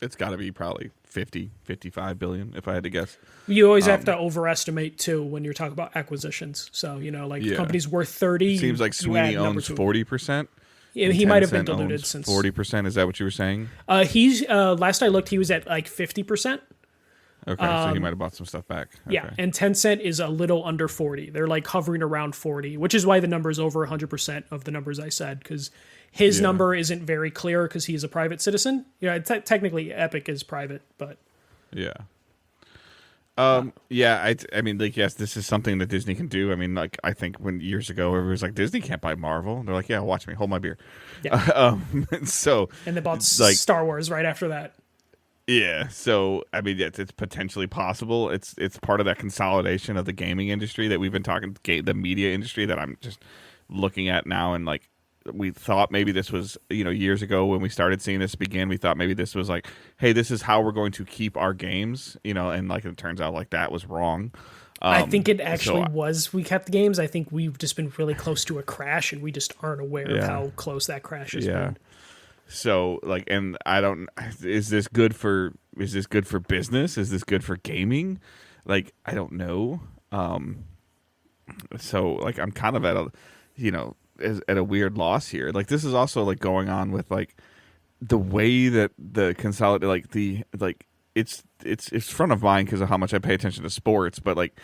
It's got to be probably 50, 55 billion, if I had to guess. You always have to overestimate, too, when you're talking about acquisitions. So, the company's worth 30. It seems like Sweeney owns 40%. Yeah, he might have been diluted since 40%. Is that what you were saying? He's last I looked, he was at like 50%. Okay, so he might have bought some stuff back. Okay. Yeah, and Tencent is a little under 40. They're like hovering around 40, which is why the number is over 100% of the numbers I said, because his number isn't very clear because he's a private citizen. Technically Epic is private, but yeah. I mean, like, yes, this is something that Disney can do. I mean, like, I think when years ago, everybody was like, Disney can't buy Marvel. They're like, yeah, watch me, hold my beer. Yeah. And they bought Star Wars right after that. Yeah, so I mean, it's potentially possible. It's part of that consolidation of the gaming industry that we've been talking, the media industry that I'm just looking at now, and like we thought maybe this was years ago when we started seeing this begin. We thought maybe this was like, hey, this is how we're going to keep our games, and like it turns out like that was wrong. I think it actually was. We kept the games. I think we've just been really close to a crash, and we just aren't aware of how close that crash has been. So like, and I don't. Is this good for business? Is this good for gaming? Like, I don't know. So like, I'm kind of at a weird loss here. Like, this is also like going on with like the way that the it's front of mind because of how much I pay attention to sports, but like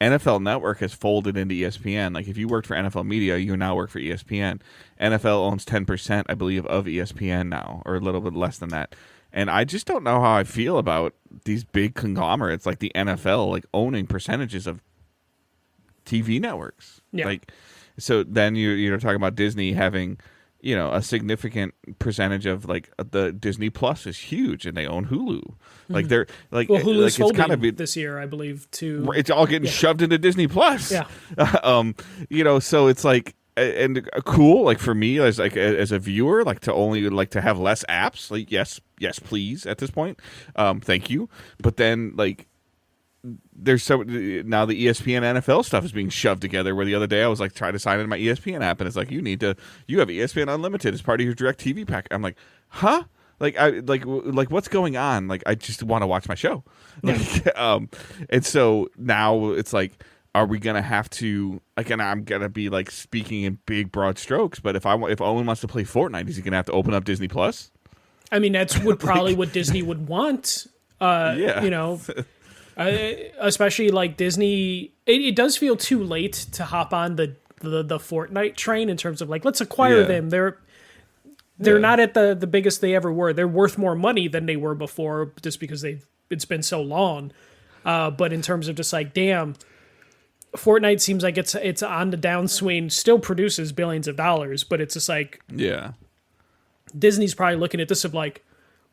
NFL Network has folded into ESPN. Like, if you worked for NFL Media, you now work for ESPN. NFL owns 10%, I believe, of ESPN now, or a little bit less than that. And I just don't know how I feel about these big conglomerates like the NFL, like owning percentages of TV networks. Yeah. Like, so then you're talking about Disney having, a significant percentage of like the Disney Plus is huge, and they own Hulu. Like they're like, Hulu's folding it's kind of this year, I believe. Too, it's all getting shoved into Disney Plus. Yeah. So it's like, and cool. Like for me, as a viewer, like to only like to have less apps. Like yes, please. At this point, thank you. But then like, there's now the ESPN NFL stuff is being shoved together, where the other day I was like trying to sign into my ESPN app, and it's like, you have ESPN Unlimited as part of your DirecTV pack. I'm like, huh? Like what's going on? Like, I just want to watch my show. Like, and so now it's like, are we gonna have to, like, and I'm gonna be like speaking in big broad strokes, but if Owen wants to play Fortnite, is he gonna have to open up Disney Plus? I mean, that's probably what Disney would want. Especially like Disney, it does feel too late to hop on the Fortnite train in terms of like, let's acquire them. They're not at the biggest they ever were. They're worth more money than they were before, just because it's been so long. But in terms of just like, damn, Fortnite seems like it's on the downswing. Still produces billions of dollars, but it's just like, Disney's probably looking at this of like,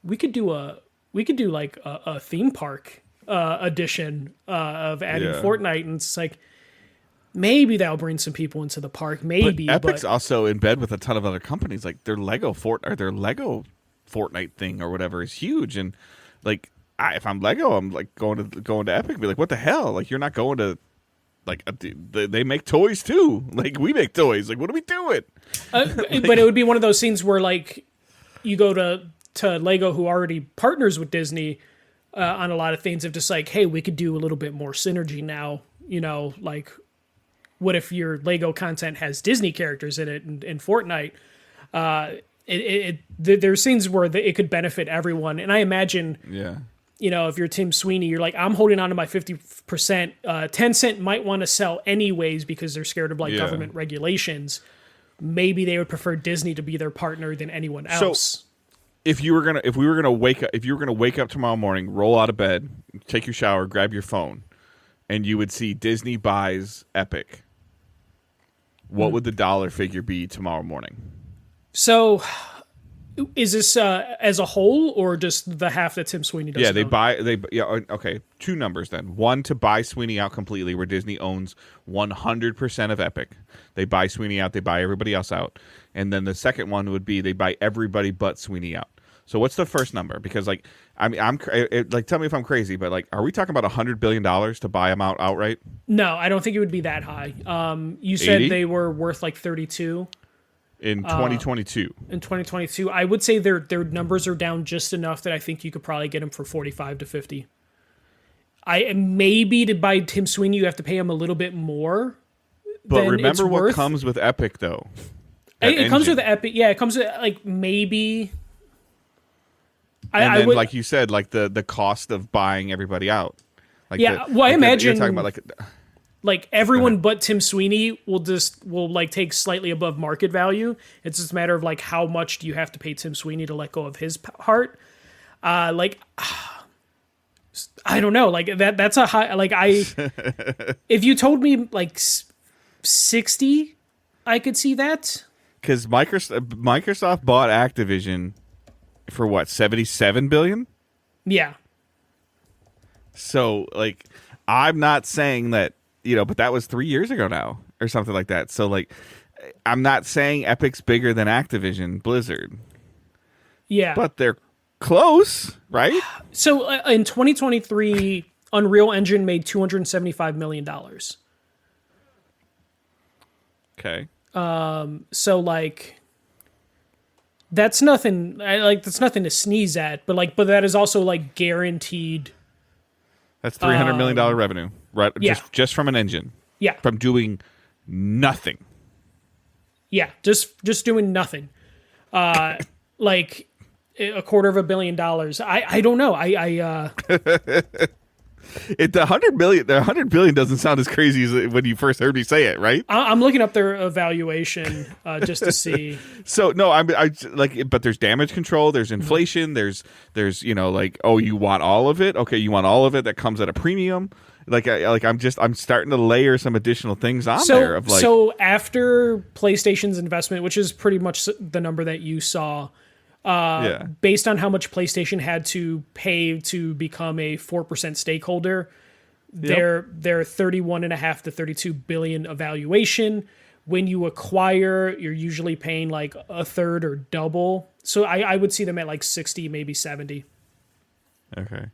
we could do like a theme park edition of adding Fortnite, and it's like, maybe that'll bring some people into the park. Maybe, but Epic's also in bed with a ton of other companies. Like their Lego Fortnite thing or whatever is huge, and like if I'm Lego, I'm like going to Epic and be like, what the hell? Like, you're not going to like they make toys too. Like, we make toys. Like, what are we doing? But it would be one of those scenes where like you go to Lego, who already partners with Disney on a lot of things, of just like, hey, we could do a little bit more synergy now, like what if your Lego content has Disney characters in it in Fortnite? There's scenes where it could benefit everyone. And I imagine, if you're Tim Sweeney, you're like, I'm holding on to my 50%. Tencent might want to sell anyways because they're scared of government regulations. Maybe they would prefer Disney to be their partner than anyone else. So, if we were gonna wake up tomorrow morning, roll out of bed, take your shower, grab your phone, and you would see Disney buys Epic, what would the dollar figure be tomorrow morning? So, is this as a whole or just the half that Tim Sweeney does? Yeah, okay. Two numbers then. One, to buy Sweeney out completely, where Disney owns 100% of Epic. They buy Sweeney out, they buy everybody else out. And then the second one would be they buy everybody but Sweeney out. So what's the first number? Because tell me if I'm crazy, but are we talking about $100 billion to buy them out outright? No, I don't think it would be that high. You said 80? They were worth 32 in 2022. In 2022, I would say their numbers are down just enough that I think you could probably get them for 45 to 50. Maybe to buy Tim Sweeney, you have to pay him a little bit more. But remember what comes with Epic, though. It comes with Epic. Yeah, it comes with maybe. And then, like you said, the cost of buying everybody out. I imagine you're talking about everyone but Tim Sweeney will take slightly above market value. It's just a matter of how much do you have to pay Tim Sweeney to let go of his heart. I don't know. That's a high. If you told me 60, I could see that. Because Microsoft bought Activision for what, $77 billion? Yeah. So I'm not saying that, but that was 3 years ago now or something like that. So I'm not saying Epic's bigger than Activision Blizzard. Yeah. But they're close, right? So in 2023, Unreal Engine made $275 million. Okay. So that's nothing. That's nothing to sneeze at. But that is also guaranteed. That's $300 million revenue, right? Yeah. Just from an engine. Yeah. From doing nothing. Yeah, just doing nothing. $250 million. I don't know. The $100 billion doesn't sound as crazy as when you first heard me say it, right? I'm looking up their evaluation just to see. So no, but there's damage control, there's inflation, there's you want all of it? Okay, you want all of it. That comes at a premium. I'm starting to layer some additional things on there. So after PlayStation's investment, which is pretty much the number that you saw. Based on how much PlayStation had to pay to become a 4% stakeholder, their 31.5 to 32 billion evaluation. When you acquire, you're usually paying a third or double. So I would see them at 60, maybe 70. Okay.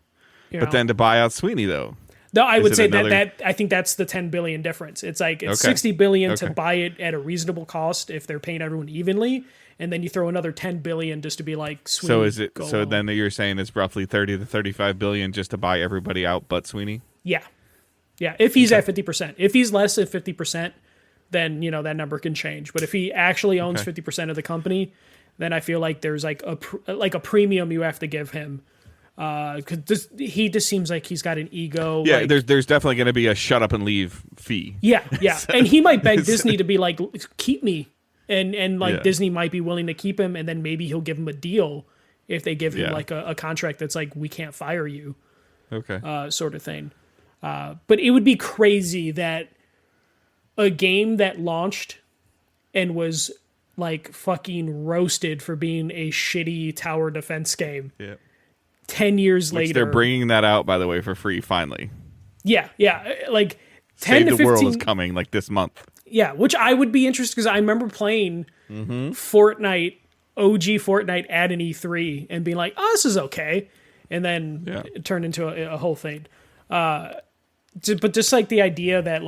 Then to buy out Sweeney though. No, I would say that I think that's the 10 billion difference. It's 60 billion to buy it at a reasonable cost if they're paying everyone evenly. And then you throw another 10 billion just to be Sweeney. So is it? So then you're saying it's roughly 30 to 35 billion just to buy everybody out but Sweeney? Yeah. If he's at 50%, if he's less than 50%, then that number can change. But if he actually owns 50% of the company, then I feel like there's a premium you have to give him. Because he just seems like he's got an ego. Yeah, there's definitely going to be a shut up and leave fee. Yeah, and he might beg Disney to be keep me. And Disney might be willing to keep him, and then maybe he'll give him a deal if they give him a contract that's we can't fire you, sort of thing. But it would be crazy that a game that launched and was fucking roasted for being a shitty tower defense game. Yeah. 10 years later, they're bringing that out, by the way, for free finally. Yeah. 10 Save to 15 the World is coming this month. Yeah, which I would be interested because I remember playing Fortnite, OG Fortnite at an E3 and being this is okay. And then it turned into a whole thing. But just the idea that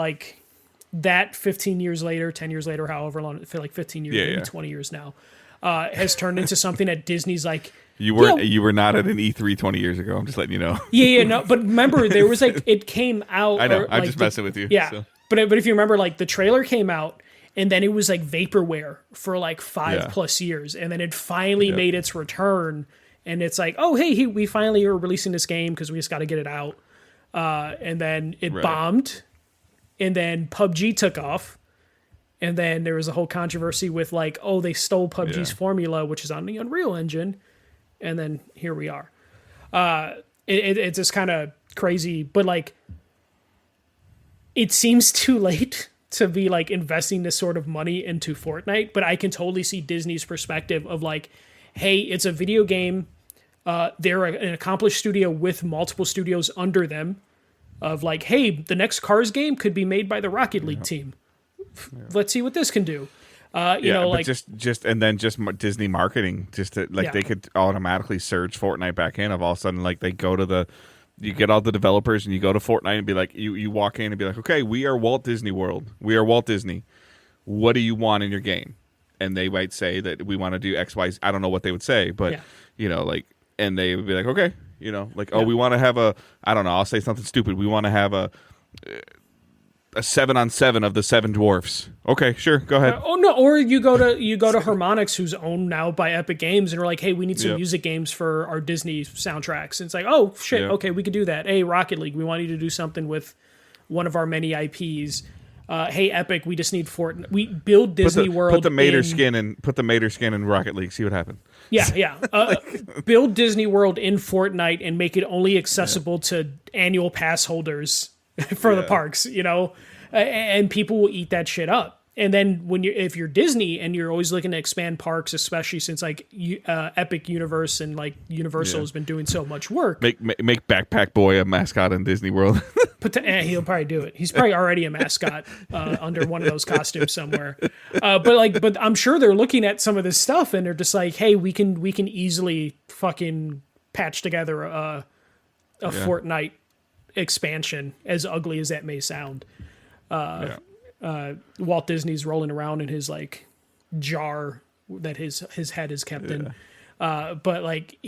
that 15 years later, 10 years later, however long, I feel 15 years, maybe 20 years now, has turned into something that Disney's You were not at an E3 20 years ago. I'm just letting you know. No. But remember, there was it came out. I know. I'm just messing with you. Yeah. So. But if you remember, like the trailer came out and then it was like vaporware for like 5+ years. And then it finally made its return. And it's like, oh, hey, we finally are releasing this game because we just got to get it out. And then it bombed. And then PUBG took off. And then there was a whole controversy with like, oh, they stole PUBG's formula, which is on the Unreal Engine. And then here we are. It's just kind of crazy. But like, it seems too late to be like investing this sort of money into Fortnite, but I can totally see Disney's perspective of like, hey, it's a video game. They're an accomplished studio with multiple studios under them of like, hey, the next Cars game could be made by the Rocket League team. Let's see what this can do. You know, like just Disney marketing, just to, like they could automatically surge Fortnite back in. Of all of a sudden, like they go to you get all the developers and you go to Fortnite and be like, you walk in and be like, okay, we are Walt Disney World. We are Walt Disney. What do you want in your game? And they might say that we want to do X, Y, Z. I don't know what they would say, but you know, like, and they would be like, okay, you know, like, oh, we want to have I don't know, I'll say something stupid. We want to have a 7-on-7 of the Seven Dwarfs. Okay, sure, go ahead. Oh no, or you go to Harmonix, who's owned now by Epic Games, and we're like, hey, we need some music games for our Disney soundtracks. And it's like, oh shit, okay, we could do that. Hey, Rocket League, we want you to do something with one of our many IPs. Hey, Epic, we just need Fortnite. We build Disney World. Put the Mater skin in Rocket League. See what happens. Yeah. Build Disney World in Fortnite and make it only accessible to annual pass holders for the parks, you know, and people will eat that shit up. And then if you're Disney and you're always looking to expand parks, especially since like Epic Universe and like Universal has been doing so much work, make Backpack Boy a mascot in Disney World. He'll probably do it. He's probably already a mascot under one of those costumes somewhere. But I'm sure they're looking at some of this stuff and they're just like, hey, we can easily fucking patch together a Fortnite expansion, as ugly as that may sound. Walt Disney's rolling around in his like jar that his head is kept in. But like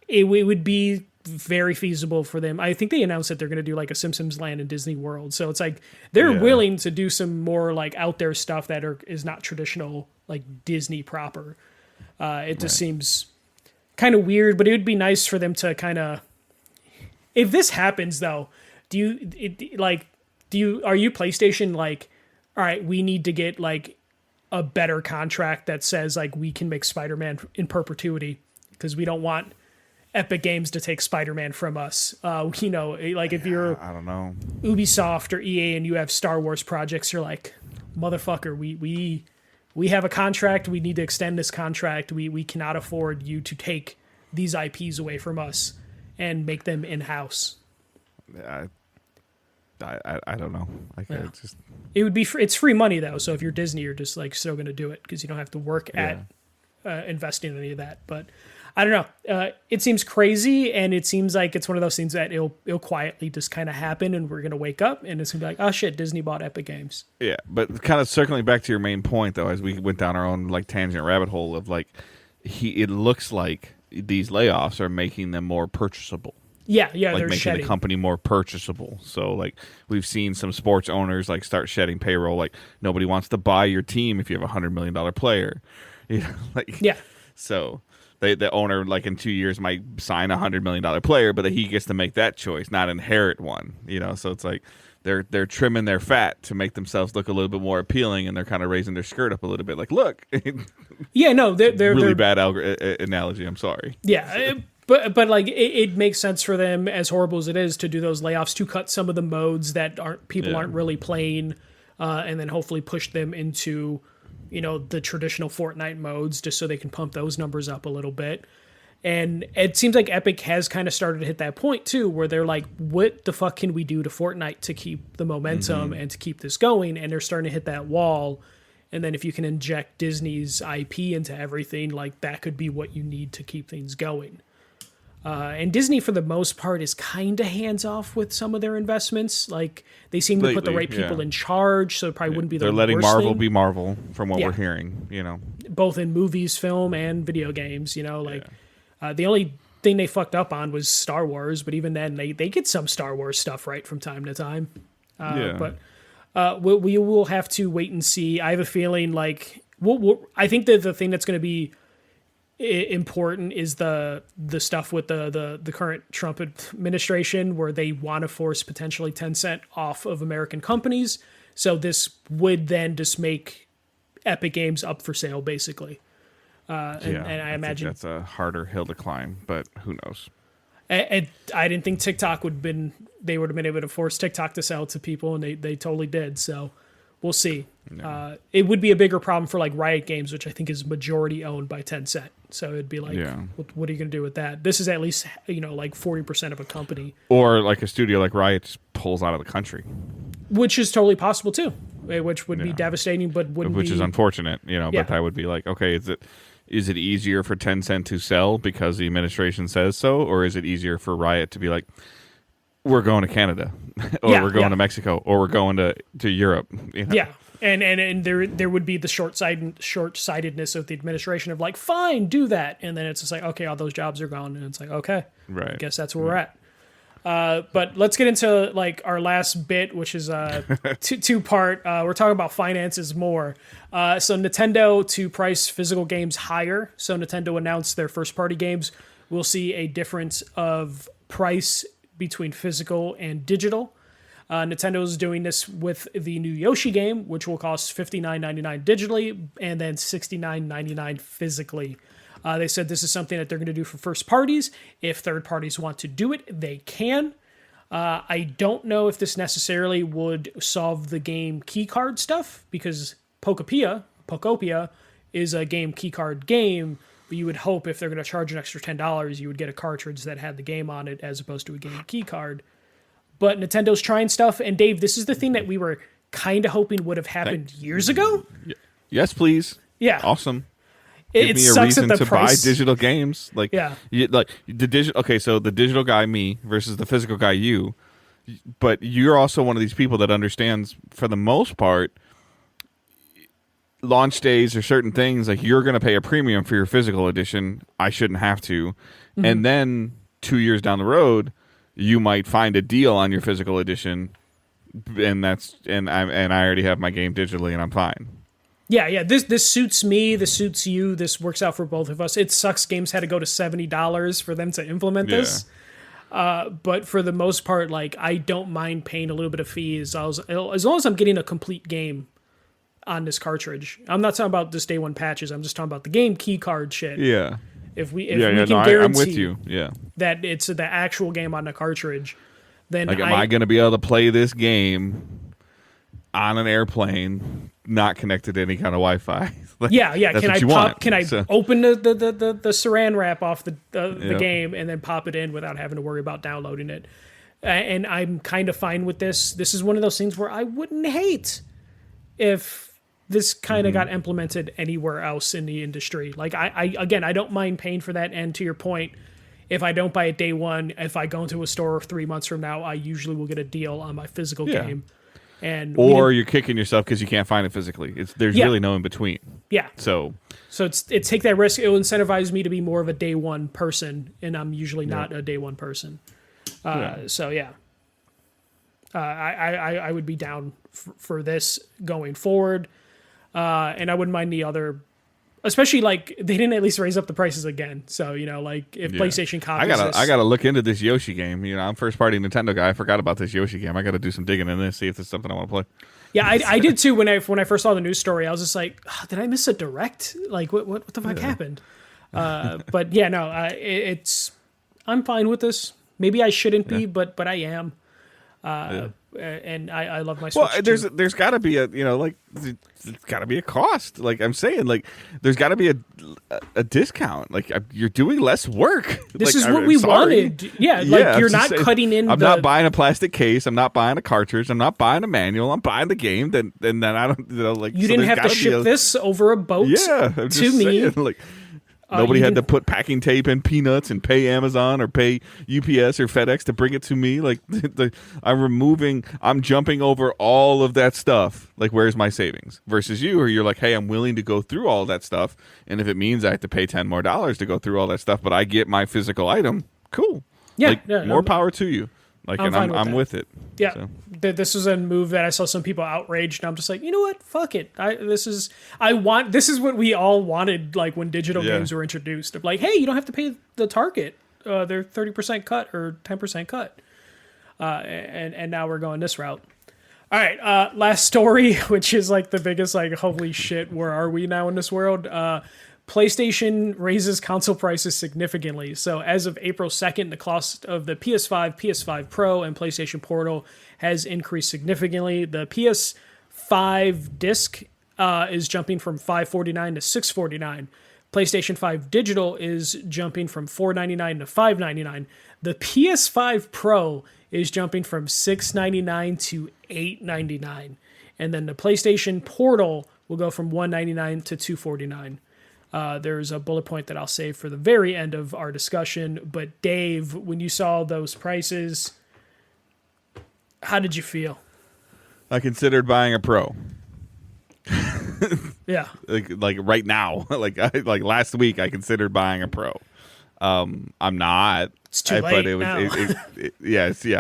it would be very feasible for them. I think they announced that they're going to do like a Simpsons Land in Disney World. So it's like they're willing to do some more like out there stuff that is not traditional like Disney proper. It just seems kind of weird, but it would be nice for them to kind of, if this happens though, are you PlayStation like, all right, we need to get like a better contract that says like we can make Spider-Man in perpetuity because we don't want Epic Games to take Spider-Man from us. You know, like if you're I don't know, Ubisoft or EA and you have Star Wars projects, you're like, motherfucker, we have a contract. We need to extend this contract. We cannot afford you to take these IPs away from us and make them in-house. I don't know. It would be it's free money though. So if you're Disney, you're just like still going to do it because you don't have to work at investing in any of that. But I don't know. It seems crazy, and it seems like it's one of those things that it'll quietly just kind of happen, and we're going to wake up, and it's going to be like, oh shit, Disney bought Epic Games. Yeah, but kind of circling back to your main point though, as we went down our own like tangent rabbit hole of like, it looks like these layoffs are making them more purchasable. Yeah, like they're making shedding the company more purchasable. So like we've seen some sports owners like start shedding payroll. Like nobody wants to buy your team if you have $100 million player. You know, like so the owner like in 2 years might sign $100 million player, but he gets to make that choice, not inherit one. You know, so it's like they're trimming their fat to make themselves look a little bit more appealing, and they're kind of raising their skirt up a little bit. Like, look, they're really bad analogy. I'm sorry. Yeah. But like it makes sense for them, as horrible as it is, to do those layoffs to cut some of the modes that aren't really playing, and then hopefully push them into, you know, the traditional Fortnite modes just so they can pump those numbers up a little bit. And it seems like Epic has kind of started to hit that point too, where they're like, what the fuck can we do to Fortnite to keep the momentum and to keep this going? And they're starting to hit that wall. And then if you can inject Disney's IP into everything, like that could be what you need to keep things going. And Disney, for the most part, is kind of hands-off with some of their investments. Like, they seem to put the right people in charge, so it probably wouldn't be the worst thing. They're letting Marvel be Marvel, from what we're hearing, you know. Both in movies, film, and video games, you know. Like, the only thing they fucked up on was Star Wars, but even then, they get some Star Wars stuff right from time to time. But We will have to wait and see. I have a feeling like I think that the thing that's going to be important is the stuff with the current Trump administration, where they want to force potentially Tencent off of American companies. So this would then just make Epic Games up for sale, basically. And I imagine that's a harder hill to climb, but who knows? And I didn't think TikTok they would have been able to force TikTok to sell to people, and they totally did. So we'll see. No. It would be a bigger problem for like Riot Games, which I think is majority owned by Tencent. So it'd be like, what are you going to do with that? This is at least, like 40% of a company. Or like a studio like Riot just pulls out of the country. Which is totally possible too, which would be devastating, but which is unfortunate, but that would be like, okay, is it easier for Tencent to sell because the administration says so, or is it easier for Riot to be like, we're going to Canada, or we're going to Mexico, or we're going to Europe? Yeah, and there would be the short-sightedness of the administration of like, fine, do that, and then it's just like, okay, all those jobs are gone, and it's like, okay, right, I guess that's where we're at. But let's get into like our last bit, which is two-part. We're talking about finances more. So Nintendo to price physical games higher. So Nintendo announced their first-party games. We'll see a difference of price between physical and digital. Nintendo is doing this with the new Yoshi game, which will cost $59.99 digitally and then $69.99 physically. They said this is something that they're going to do for first parties. If third parties want to do it, they can. I don't know if this necessarily would solve the game keycard stuff, because Pokopia is a game keycard game, but you would hope if they're going to charge an extra $10, you would get a cartridge that had the game on it as opposed to a game keycard. But Nintendo's trying stuff, and Dave, this is the thing that we were kind of hoping would have happened years ago. Yes, please. Yeah. Awesome. Give me a reason to buy digital games. Like, like the digital. Okay, so the digital guy, me, versus the physical guy, you. But you're also one of these people that understands, for the most part, launch days or certain things. Like, you're going to pay a premium for your physical edition. I shouldn't have to. Mm-hmm. And then 2 years down the road, you might find a deal on your physical edition, and I already have my game digitally, and I'm fine. Yeah. This suits me. This suits you. This works out for both of us. It sucks games had to go to $70 for them to implement this. But for the most part, like, I don't mind paying a little bit of fees as long as I'm getting a complete game on this cartridge. I'm not talking about this day one patches. I'm just talking about the game key card shit. Yeah. If we can guarantee I'm with you. Yeah. that it's the actual game on the cartridge, then am I going to be able to play this game on an airplane, not connected to any kind of Wi-Fi? Like, Can I open the Saran wrap off the game and then pop it in without having to worry about downloading it? And I'm kind of fine with this. This is one of those things where I wouldn't hate if this kind of got implemented anywhere else in the industry. Like, I don't mind paying for that. And to your point, if I don't buy it day one, if I go into a store 3 months from now, I usually will get a deal on my physical game. Or you're kicking yourself because you can't find it physically. There's really no in between. Yeah. So take that risk. It will incentivize me to be more of a day one person, and I'm usually not a day one person. So yeah. I would be down for this going forward. And I wouldn't mind the other, especially like they didn't at least raise up the prices again. So, like if PlayStation copies I gotta look into this Yoshi game. I'm first party Nintendo guy. I forgot about this Yoshi game. I gotta do some digging in this, see if there's something I want to play. Yeah, I did too. When I first saw the news story, I was just like, did I miss a direct? Like what the fuck happened? But yeah, no, I'm fine with this. Maybe I shouldn't be, but I am. And I love my Switch. Well, there's got to be there's got to be a cost. Like I'm saying, like there's got to be a discount. Like you're doing less work. This is what we wanted. Yeah, like you're not cutting in. I'm not buying a plastic case. I'm not buying a cartridge. I'm not buying a manual. I'm buying the game. Then I don't like. You didn't have to ship this over a boat. Yeah, to me. Like nobody had to put packing tape and peanuts and pay Amazon or pay UPS or FedEx to bring it to me. Like I'm jumping over all of that stuff. Like, where's my savings? Versus you, where you're like, hey, I'm willing to go through all that stuff. And if it means I have to pay $10 more to go through all that stuff, but I get my physical item, cool. Yeah. More power to you. Like, I'm and fine I'm with with it. Yeah, So. this was a move that I saw some people outraged, and I'm just like, you know what? Fuck it. This is what we all wanted. Like when digital games were introduced, of like, hey, you don't have to pay the Target their 30% cut or 10% cut, and now we're going this route. All right, last story, which is like the biggest, like, holy shit, where are we now in this world? PlayStation raises console prices significantly. So as of April 2nd, the cost of the PS5, PS5 Pro, and PlayStation Portal has increased significantly. The PS5 disc is jumping from $549 to $649. PlayStation 5 Digital is jumping from $499 to $599. The PS5 Pro is jumping from $699 to $899. And then the PlayStation Portal will go from $199 to $249. There's a bullet point that I'll save for the very end of our discussion. But Dave, when you saw those prices, how did you feel? I considered buying a Pro. Yeah. Like right now, like last week, I considered buying a Pro. I'm not. It's too late but now.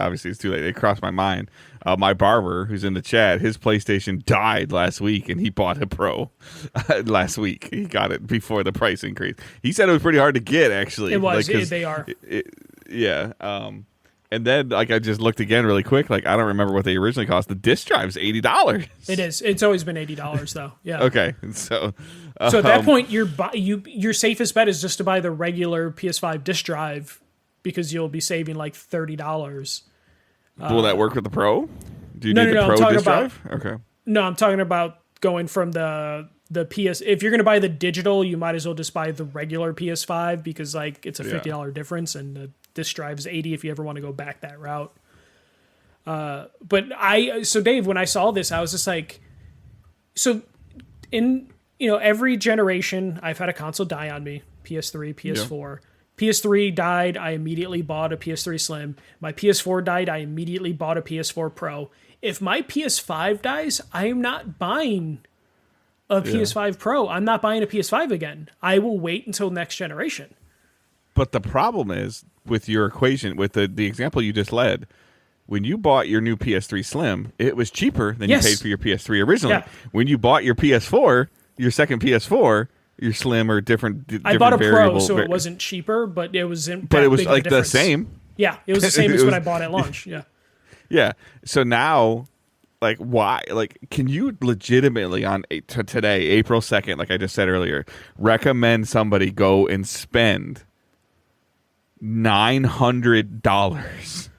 Obviously it's too late. It crossed my mind. My barber, who's in the chat, his PlayStation died last week, and he bought a Pro last week. He got it before the price increase. He said it was pretty hard to get, actually. It was. Like, They are. And then, like, I just looked again really quick. Like, I don't remember what they originally cost. The disc drive's $80. It is. It's always been $80 though. Yeah. Okay, so at that point, your safest bet is just to buy the regular PS5 disc drive, because you'll be saving like $30. Will that work with the Pro? Do you No, need no, the no, Pro I'm disc talking drive? Okay. No, I'm talking about going from the PS. If you're going to buy the digital, you might as well just buy the regular PS5, because like it's a $50 difference, and the disc drive is $80 if you ever want to go back that route. So Dave, when I saw this, I was just like, so in every generation, I've had a console die on me. PS3, PS4. Yeah. PS3 died, I immediately bought a PS3 Slim. My PS4 died, I immediately bought a PS4 Pro. If my PS5 dies, I am not buying a PS5 Pro. I'm not buying a PS5 again. I will wait until next generation. But the problem is, with your equation, with the example you just led, when you bought your new PS3 Slim, it was cheaper than you paid for your PS3 originally. Yeah. When you bought your PS4, your second PS4, your Slim or different. I bought a Pro, so it wasn't cheaper, but it was but it was like the same. Yeah, it was the same as what I bought at launch. Yeah. Yeah. So now, like, why? Like, can you legitimately today, April 2nd, like I just said earlier, recommend somebody go and spend $900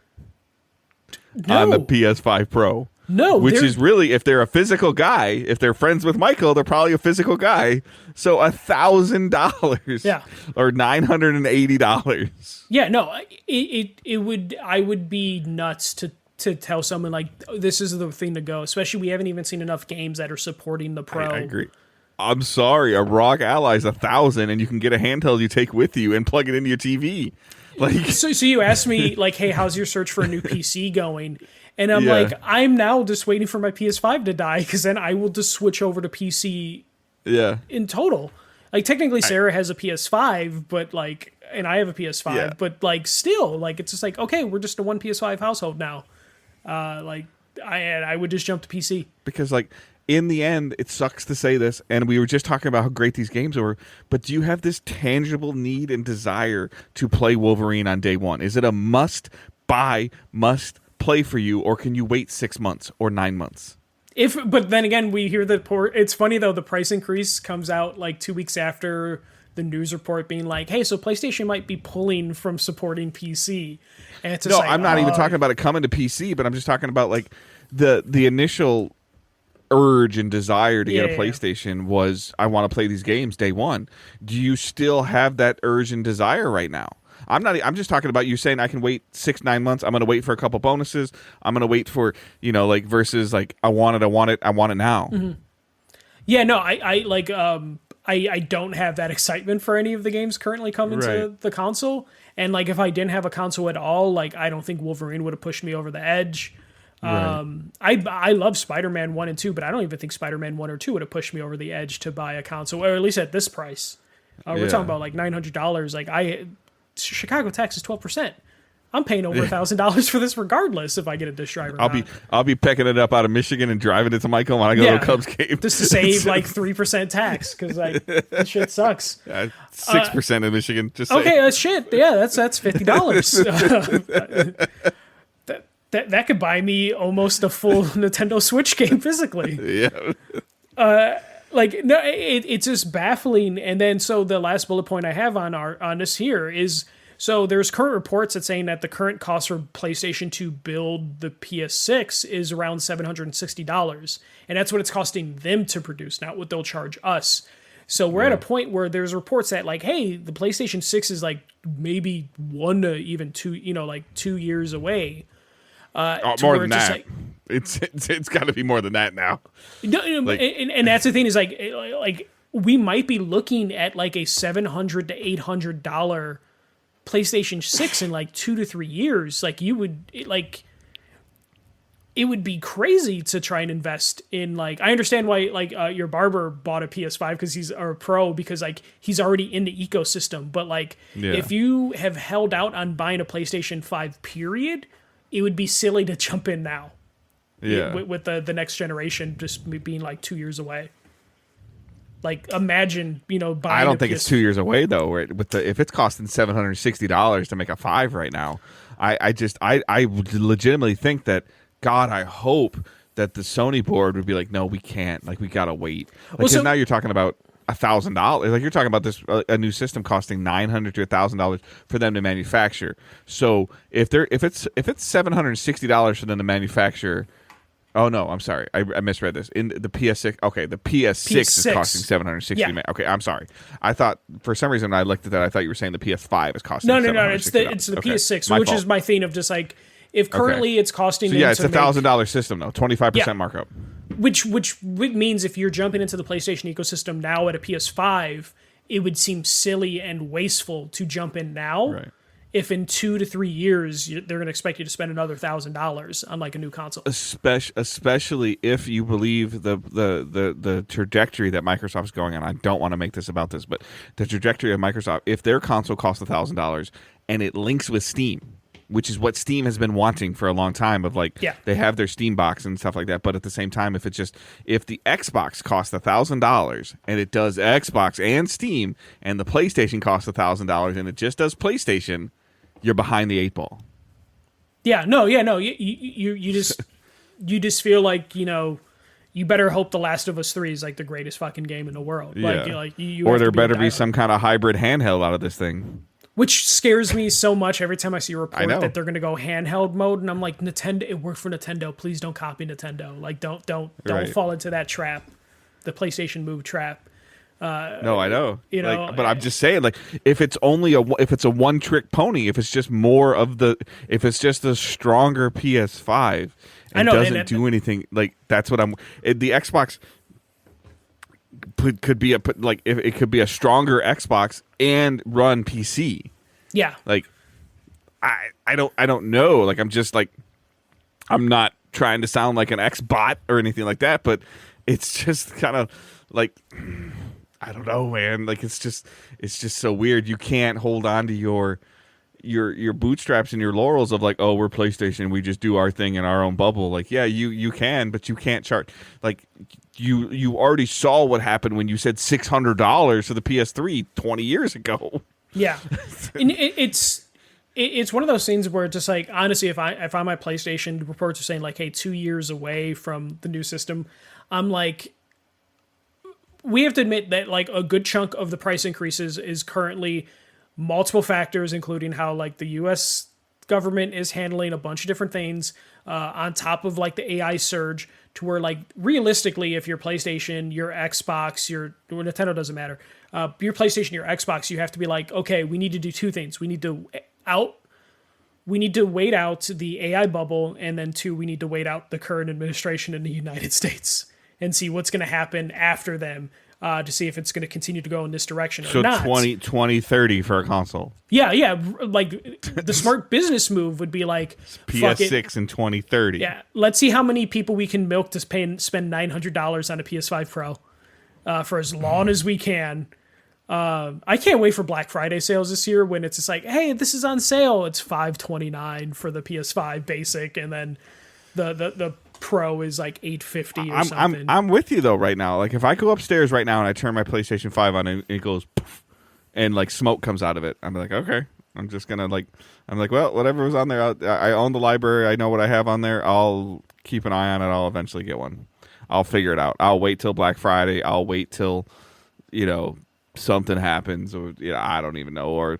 on the PS5 Pro? No, which is really, if they're a physical guy, if they're friends with Michael, they're probably a physical guy. So $1,000, or $980. Yeah, no, I would be nuts to tell someone like, this is the thing to go. Especially, we haven't even seen enough games that are supporting the Pro. I agree. I'm sorry, a ROG Ally is $1,000, and you can get a handheld you take with you and plug it into your TV. Like, so you asked me like, hey, how's your search for a new PC going? And I'm like, I'm now just waiting for my PS5 to die, because then I will just switch over to PC. Yeah. In total, like technically Sarah has a PS5, but like, and I have a PS5, but like still, like it's just like, okay, we're just a one PS5 household now. Like I would just jump to PC, because like in the end, it sucks to say this, and we were just talking about how great these games were, but do you have this tangible need and desire to play Wolverine on day one? Is it a must buy, must play for you, or can you wait 6 months or 9 months? But then again, we hear that it's funny though, the price increase comes out like 2 weeks after the news report being like, hey, so PlayStation might be pulling from supporting PC. And it's just I'm not even talking about it coming to PC, but I'm just talking about like the initial urge and desire to get a PlayStation was, I want to play these games day one. Do you still have that urge and desire right now? I'm just talking about you saying I can wait 6-9 months. I'm going to wait for a couple bonuses. I'm going to wait for, like versus like, I want it now. Mm-hmm. Yeah, no, I don't have that excitement for any of the games currently coming to the console. And like, if I didn't have a console at all, like, I don't think Wolverine would have pushed me over the edge. I love Spider-Man 1 and 2, but I don't even think Spider-Man 1 or 2 would have pushed me over the edge to buy a console, or at least at this price. We're talking about like $900. Like Chicago tax is 12%. I'm paying over $1,000 for this regardless if I get a disk drive or not. I'll be pecking it up out of Michigan and driving it to Michael when I go to a Cubs game. Just to save like 3% tax because like that shit sucks. 6% in Michigan. Just okay, that's shit. Yeah, that's $50. That could buy me almost a full Nintendo Switch game physically. Yeah. It's just baffling. And then so the last bullet point I have on this here is. So there's current reports that saying that the current cost for PlayStation to build the PS6 is around $760. And that's what it's costing them to produce, not what they'll charge us. So we're at a point where there's reports that like, hey, the PlayStation 6 is like maybe 1 to even 2, 2 years away. More than that. Like, it's got to be more than that now. And that's the thing is like we might be looking at like a $700 to $800 PlayStation 6 in like 2 to 3 years. Like it would be crazy to try and invest in like, I understand why like your barber bought a PS5 because he's a pro because like he's already in the ecosystem. But like if you have held out on buying a PlayStation 5 period, it would be silly to jump in now. Yeah. With the next generation just being like 2 years away. Like imagine, buying. I don't think it's 2 years away though. If it's costing $760 to make a 5 right now, I legitimately think that I hope that the Sony board would be like, no, we can't. Like we gotta wait. Like now you're talking about $1,000. Like you're talking about this a new system costing $900 to $1,000 for them to manufacture. So if it's $760 for them to manufacture. Oh no, I'm sorry. I misread this. In the PS6, okay, the PS6 is costing $760. Yeah. Okay, I'm sorry. I thought for some reason when I looked at that, I thought you were saying the PS5 is costing. No. It's the PS6, which is my thing of just like if currently it's costing. So yeah, it's $1,000 system though, 25% markup. Which means if you're jumping into the PlayStation ecosystem now at a PS5, it would seem silly and wasteful to jump in now. Right. If in 2 to 3 years they're going to expect you to spend another $1,000 on like a new console, especially if you believe the trajectory that Microsoft's going on. I don't want to make this about this, but the trajectory of Microsoft, if their console costs $1,000 and it links with Steam, which is what Steam has been wanting for a long time, of like they have their Steam box and stuff like that. But at the same time, if the Xbox costs $1,000 and it does Xbox and Steam, and the PlayStation costs $1,000 and it just does PlayStation, you're behind the 8 ball. Yeah, no. You just feel like you better hope The Last of Us 3 is like the greatest fucking game in the world. Yeah. Or there better be some kind of hybrid handheld out of this thing. Which scares me so much every time I see a report that they're going to go handheld mode, and I'm like, Nintendo, it worked for Nintendo. Please don't copy Nintendo. Like, don't fall into that trap, the PlayStation Move trap. No, I know. But I'm just saying, like, if it's a one trick pony, if it's just a stronger PS5 and doesn't do anything, like that's what the Xbox could be it could be a stronger Xbox and run PC. Yeah. Like I don't know. Like I'm not trying to sound like an Xbot or anything like that, but it's just kind of like I don't know, man. Like it's just so weird. You can't hold on to your bootstraps and your laurels of like, oh, we're PlayStation, we just do our thing in our own bubble. Like, yeah, you can, but you can't charge. Like, you already saw what happened when you said $600 for the PS3 20 years ago. Yeah, and it's one of those things where it's just like, honestly, if I'm my PlayStation, the reports are saying like, hey, 2 years away from the new system, I'm like, we have to admit that like a good chunk of the price increases is currently multiple factors, including how like the U.S. government is handling a bunch of different things on top of like the AI surge, to where like realistically, if your PlayStation, your Xbox, Nintendo doesn't matter, your PlayStation, your Xbox, you have to be like, okay, we need to do two things. We need to wait out the AI bubble, and then 2, we need to wait out the current administration in the United States and see what's going to happen after them. To see if it's going to continue to go in this direction or not. So 2030 for a console. Yeah. Like, the smart business move would be like... PS6 in 2030. Yeah. Let's see how many people we can milk to spend $900 on a PS5 Pro for as long as we can. I can't wait for Black Friday sales this year when it's just like, hey, this is on sale. It's $529 for the PS5 basic, and then the Pro is like $850 or something. I'm with you though right now. Like if I go upstairs right now and I turn my PlayStation 5 on and it goes poof, and like smoke comes out of it, I'm like, okay. I'm just gonna well, whatever was on there. I own the library. I know what I have on there. I'll keep an eye on it. I'll eventually get one. I'll figure it out. I'll wait till Black Friday. I'll wait till, something happens, or I don't even know. Or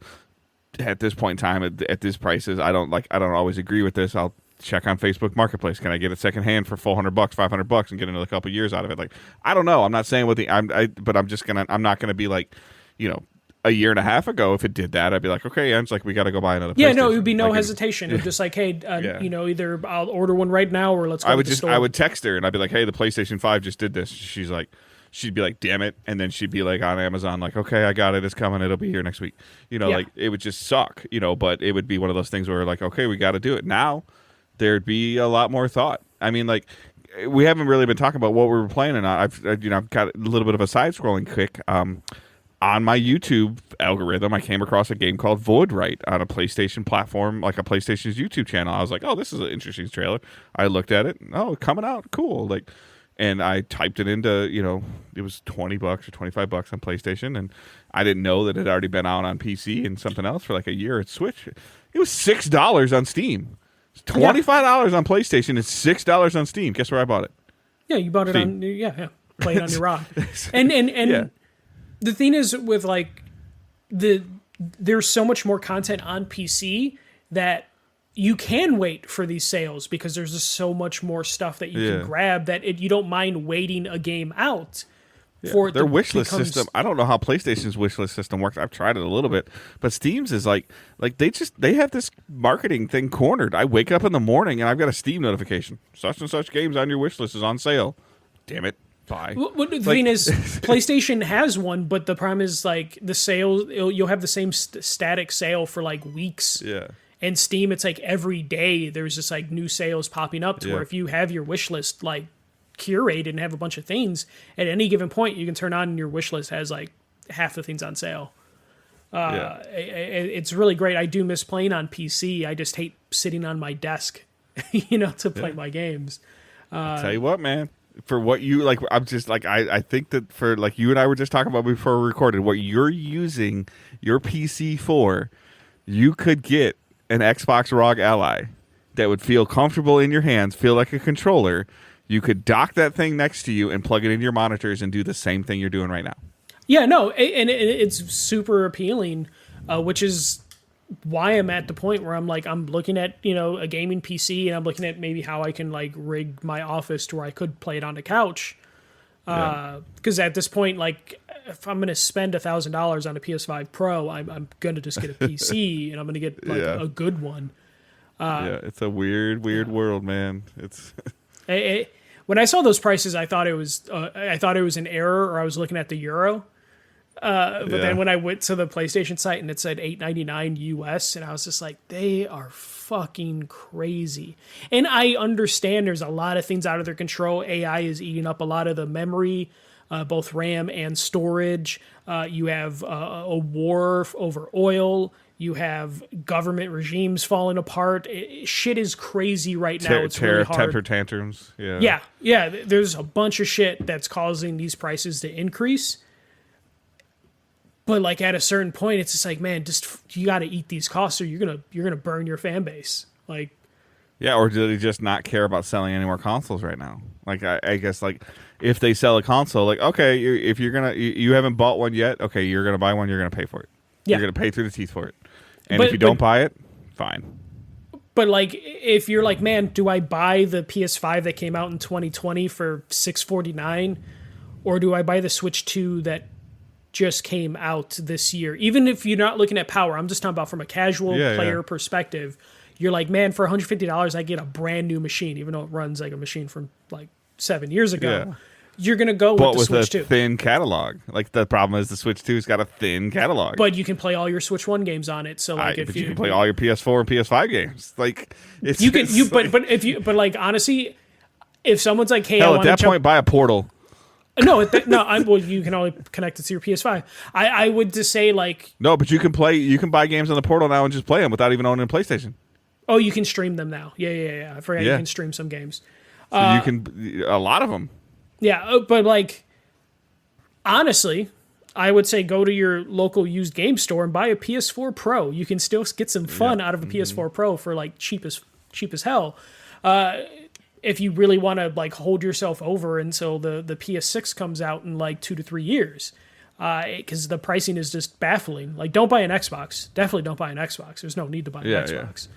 at this point in time, at these prices, I don't always agree with this. I'll check on Facebook Marketplace. Can I get it secondhand for $400, $500, and get another couple years out of it? Like, I don't know. I'm not saying but I'm not gonna be like, a year and a half ago, if it did that, I'd be like, okay, it's like we got to go buy another. Yeah, no, it would be no hesitation. It'd just like, hey, either I'll order one right now or let's go. I would text her and I'd be like, hey, the PlayStation 5 just did this. She'd be like, damn it, and then she'd be like on Amazon, like, okay, I got it, it's coming, it'll be here next week. Like it would just suck, but it would be one of those things where like, okay, we got to do it now. There'd be a lot more thought. I mean, like, we haven't really been talking about what we were playing, and I've got a little bit of a side scrolling kick. On my YouTube algorithm, I came across a game called Void Right on a PlayStation platform, like a PlayStation's YouTube channel. I was like, oh, this is an interesting trailer. I looked at it. Oh, coming out. Cool. And I typed it into, it was $20 or $25 on PlayStation. And I didn't know that it had already been out on PC and something else for like a year at Switch. It was $6 on Steam. It's $25 on PlayStation. It's $6 on Steam. Guess where I bought it? Yeah, you bought it Steam. Play it on your ROG. And the thing is with like there's so much more content on PC that you can wait for these sales because there's just so much more stuff that you can grab that you don't mind waiting a game out for their wishlist system. I don't know how PlayStation's wishlist system works. I've tried it a little bit, but Steam's is like they have this marketing thing cornered. I wake up in the morning and I've got a Steam notification. Such and such games on your wishlist is on sale. Damn it. Well, the thing is, PlayStation has one, but the problem is like the sale. You'll have the same static sale for like weeks. Yeah. And Steam, it's like every day there's just like new sales popping up to where if you have your wish list like curated and have a bunch of things at any given point, you can turn on and your wish list has like half the things on sale. It's really great. I do miss playing on PC. I just hate sitting on my desk, to play my games. I'll tell you what, man. For what you like, I'm just like I think that for like you and I were just talking about before we recorded, what you're using your PC for, you could get an Xbox ROG Ally that would feel comfortable in your hands, feel like a controller. You could dock that thing next to you and plug it into your monitors and do the same thing you're doing right now. Yeah, no, and it's super appealing, which is why I'm at the point where I'm looking at, a gaming PC and I'm looking at maybe how I can like rig my office to where I could play it on the couch. Because at this point, like if I'm going to spend $1,000 on a PS5 Pro, I'm going to just get a PC and I'm going to get like a good one. It's a weird world, man. It's when I saw those prices, I thought it was an error, or I was looking at the euro. But then when I went to the PlayStation site and it said $8.99 US, and I was just like, they are fucking crazy. And I understand there's a lot of things out of their control. AI is eating up a lot of the memory, both RAM and storage. You have a war over oil. You have government regimes falling apart. Shit is crazy right now. It's really hard. Temper tantrums. Yeah. There's a bunch of shit that's causing these prices to increase. But like at a certain point, it's just like, man, you got to eat these costs, or you're gonna burn your fan base. Like, yeah, or do they just not care about selling any more consoles right now? Like, I guess like if they sell a console, like okay, if you haven't bought one yet, okay, you're gonna buy one, you're gonna pay for it. Yeah. You're gonna pay through the teeth for it. And if you don't buy it, fine. But like, if you're like, man, do I buy the PS5 that came out in 2020 for $649, or do I buy the Switch 2 that just came out this year? Even if you're not looking at power, I'm just talking about from a casual player perspective. You're like, man, for $150, I get a brand new machine, even though it runs like a machine from like 7 years ago. Yeah. You're going to go with the Switch 2. But with a thin catalog. Like, the problem is the Switch 2's got a thin catalog. But you can play all your Switch 1 games on it. So like, you can play all your PS4 and PS5 games. Like, it's but like honestly, if someone's like, hey, hell, at that point, buy a Portal. No, well, you can only connect it to your PS5. I would just say like, No, but you can play. You can buy games on the portal now and just play them without even owning a PlayStation. oh, you can stream them now. Yeah. I forgot you can stream some games. So you can a lot of them. Yeah, but like, honestly, I would say go to your local used game store and buy a PS4 Pro. You can still get some fun out of a PS4 Pro for like cheap as hell. If you really want to like hold yourself over until the PS6 comes out in like 2 to 3 years, because the pricing is just baffling. Like, don't buy an Xbox. Definitely don't buy an Xbox. There's no need to buy an Xbox.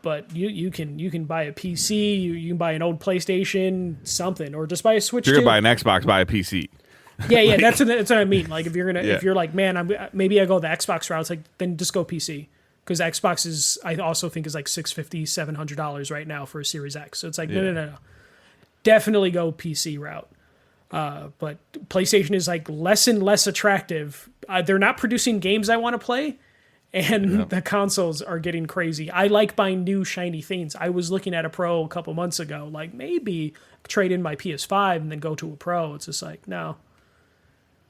But you can buy a PC. You can buy an old PlayStation, something, or just buy a Switch. If you're gonna buy an Xbox, buy a PC. Yeah, that's what I mean. Like, if you're like, man, maybe I go the Xbox route. It's like, then just go PC. Because Xbox is, I also think, is like $650, $700 right now for a Series X. So it's like, no. Definitely go PC route. But PlayStation is like less and less attractive. They're not producing games I want to play, and the consoles are getting crazy. I like buying new shiny things. I was looking at a Pro a couple months ago, like maybe trade in my PS5 and then go to a Pro. It's just like, no.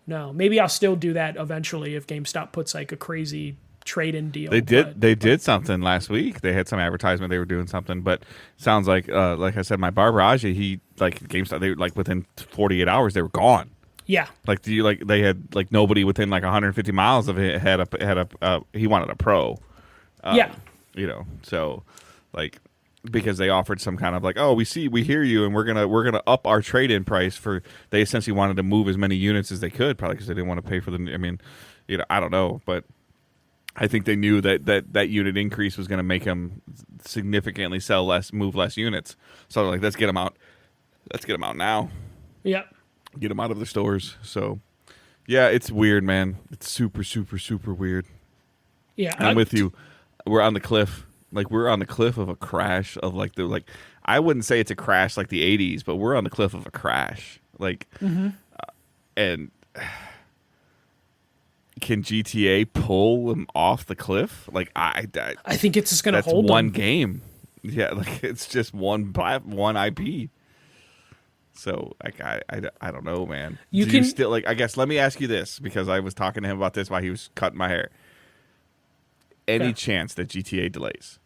Maybe I'll still do that eventually if GameStop puts like a crazy trade-in deal. They did something last week. They had some advertisement. They were doing something, but sounds like I said, my barber Ajay, he like GameStop. They like within 48 hours they were gone. Yeah, like they had like nobody within like 150 miles of it had a he wanted a Pro. So like because they offered some kind of like, oh, we hear you, and we're gonna up our trade-in price for. They essentially wanted to move as many units as they could, probably because they didn't want to pay for the. I mean, I don't know, but. I think they knew that unit increase was going to make them significantly move less units. So they're like, let's get them out. Let's get them out now. Yeah. Get them out of the stores. So, yeah, it's weird, man. It's super, super, super weird. Yeah. I'm with you. We're on the cliff. Like, we're on the cliff of a crash of I wouldn't say it's a crash like the 80s, but we're on the cliff of a crash. Like, and... Can GTA pull them off the cliff? Like I think it's just going to hold one them. game. Yeah, like it's just one IP. So like I don't know, man. You still like? I guess let me ask you this because I was talking to him about this while he was cutting my hair. Any chance that GTA delays?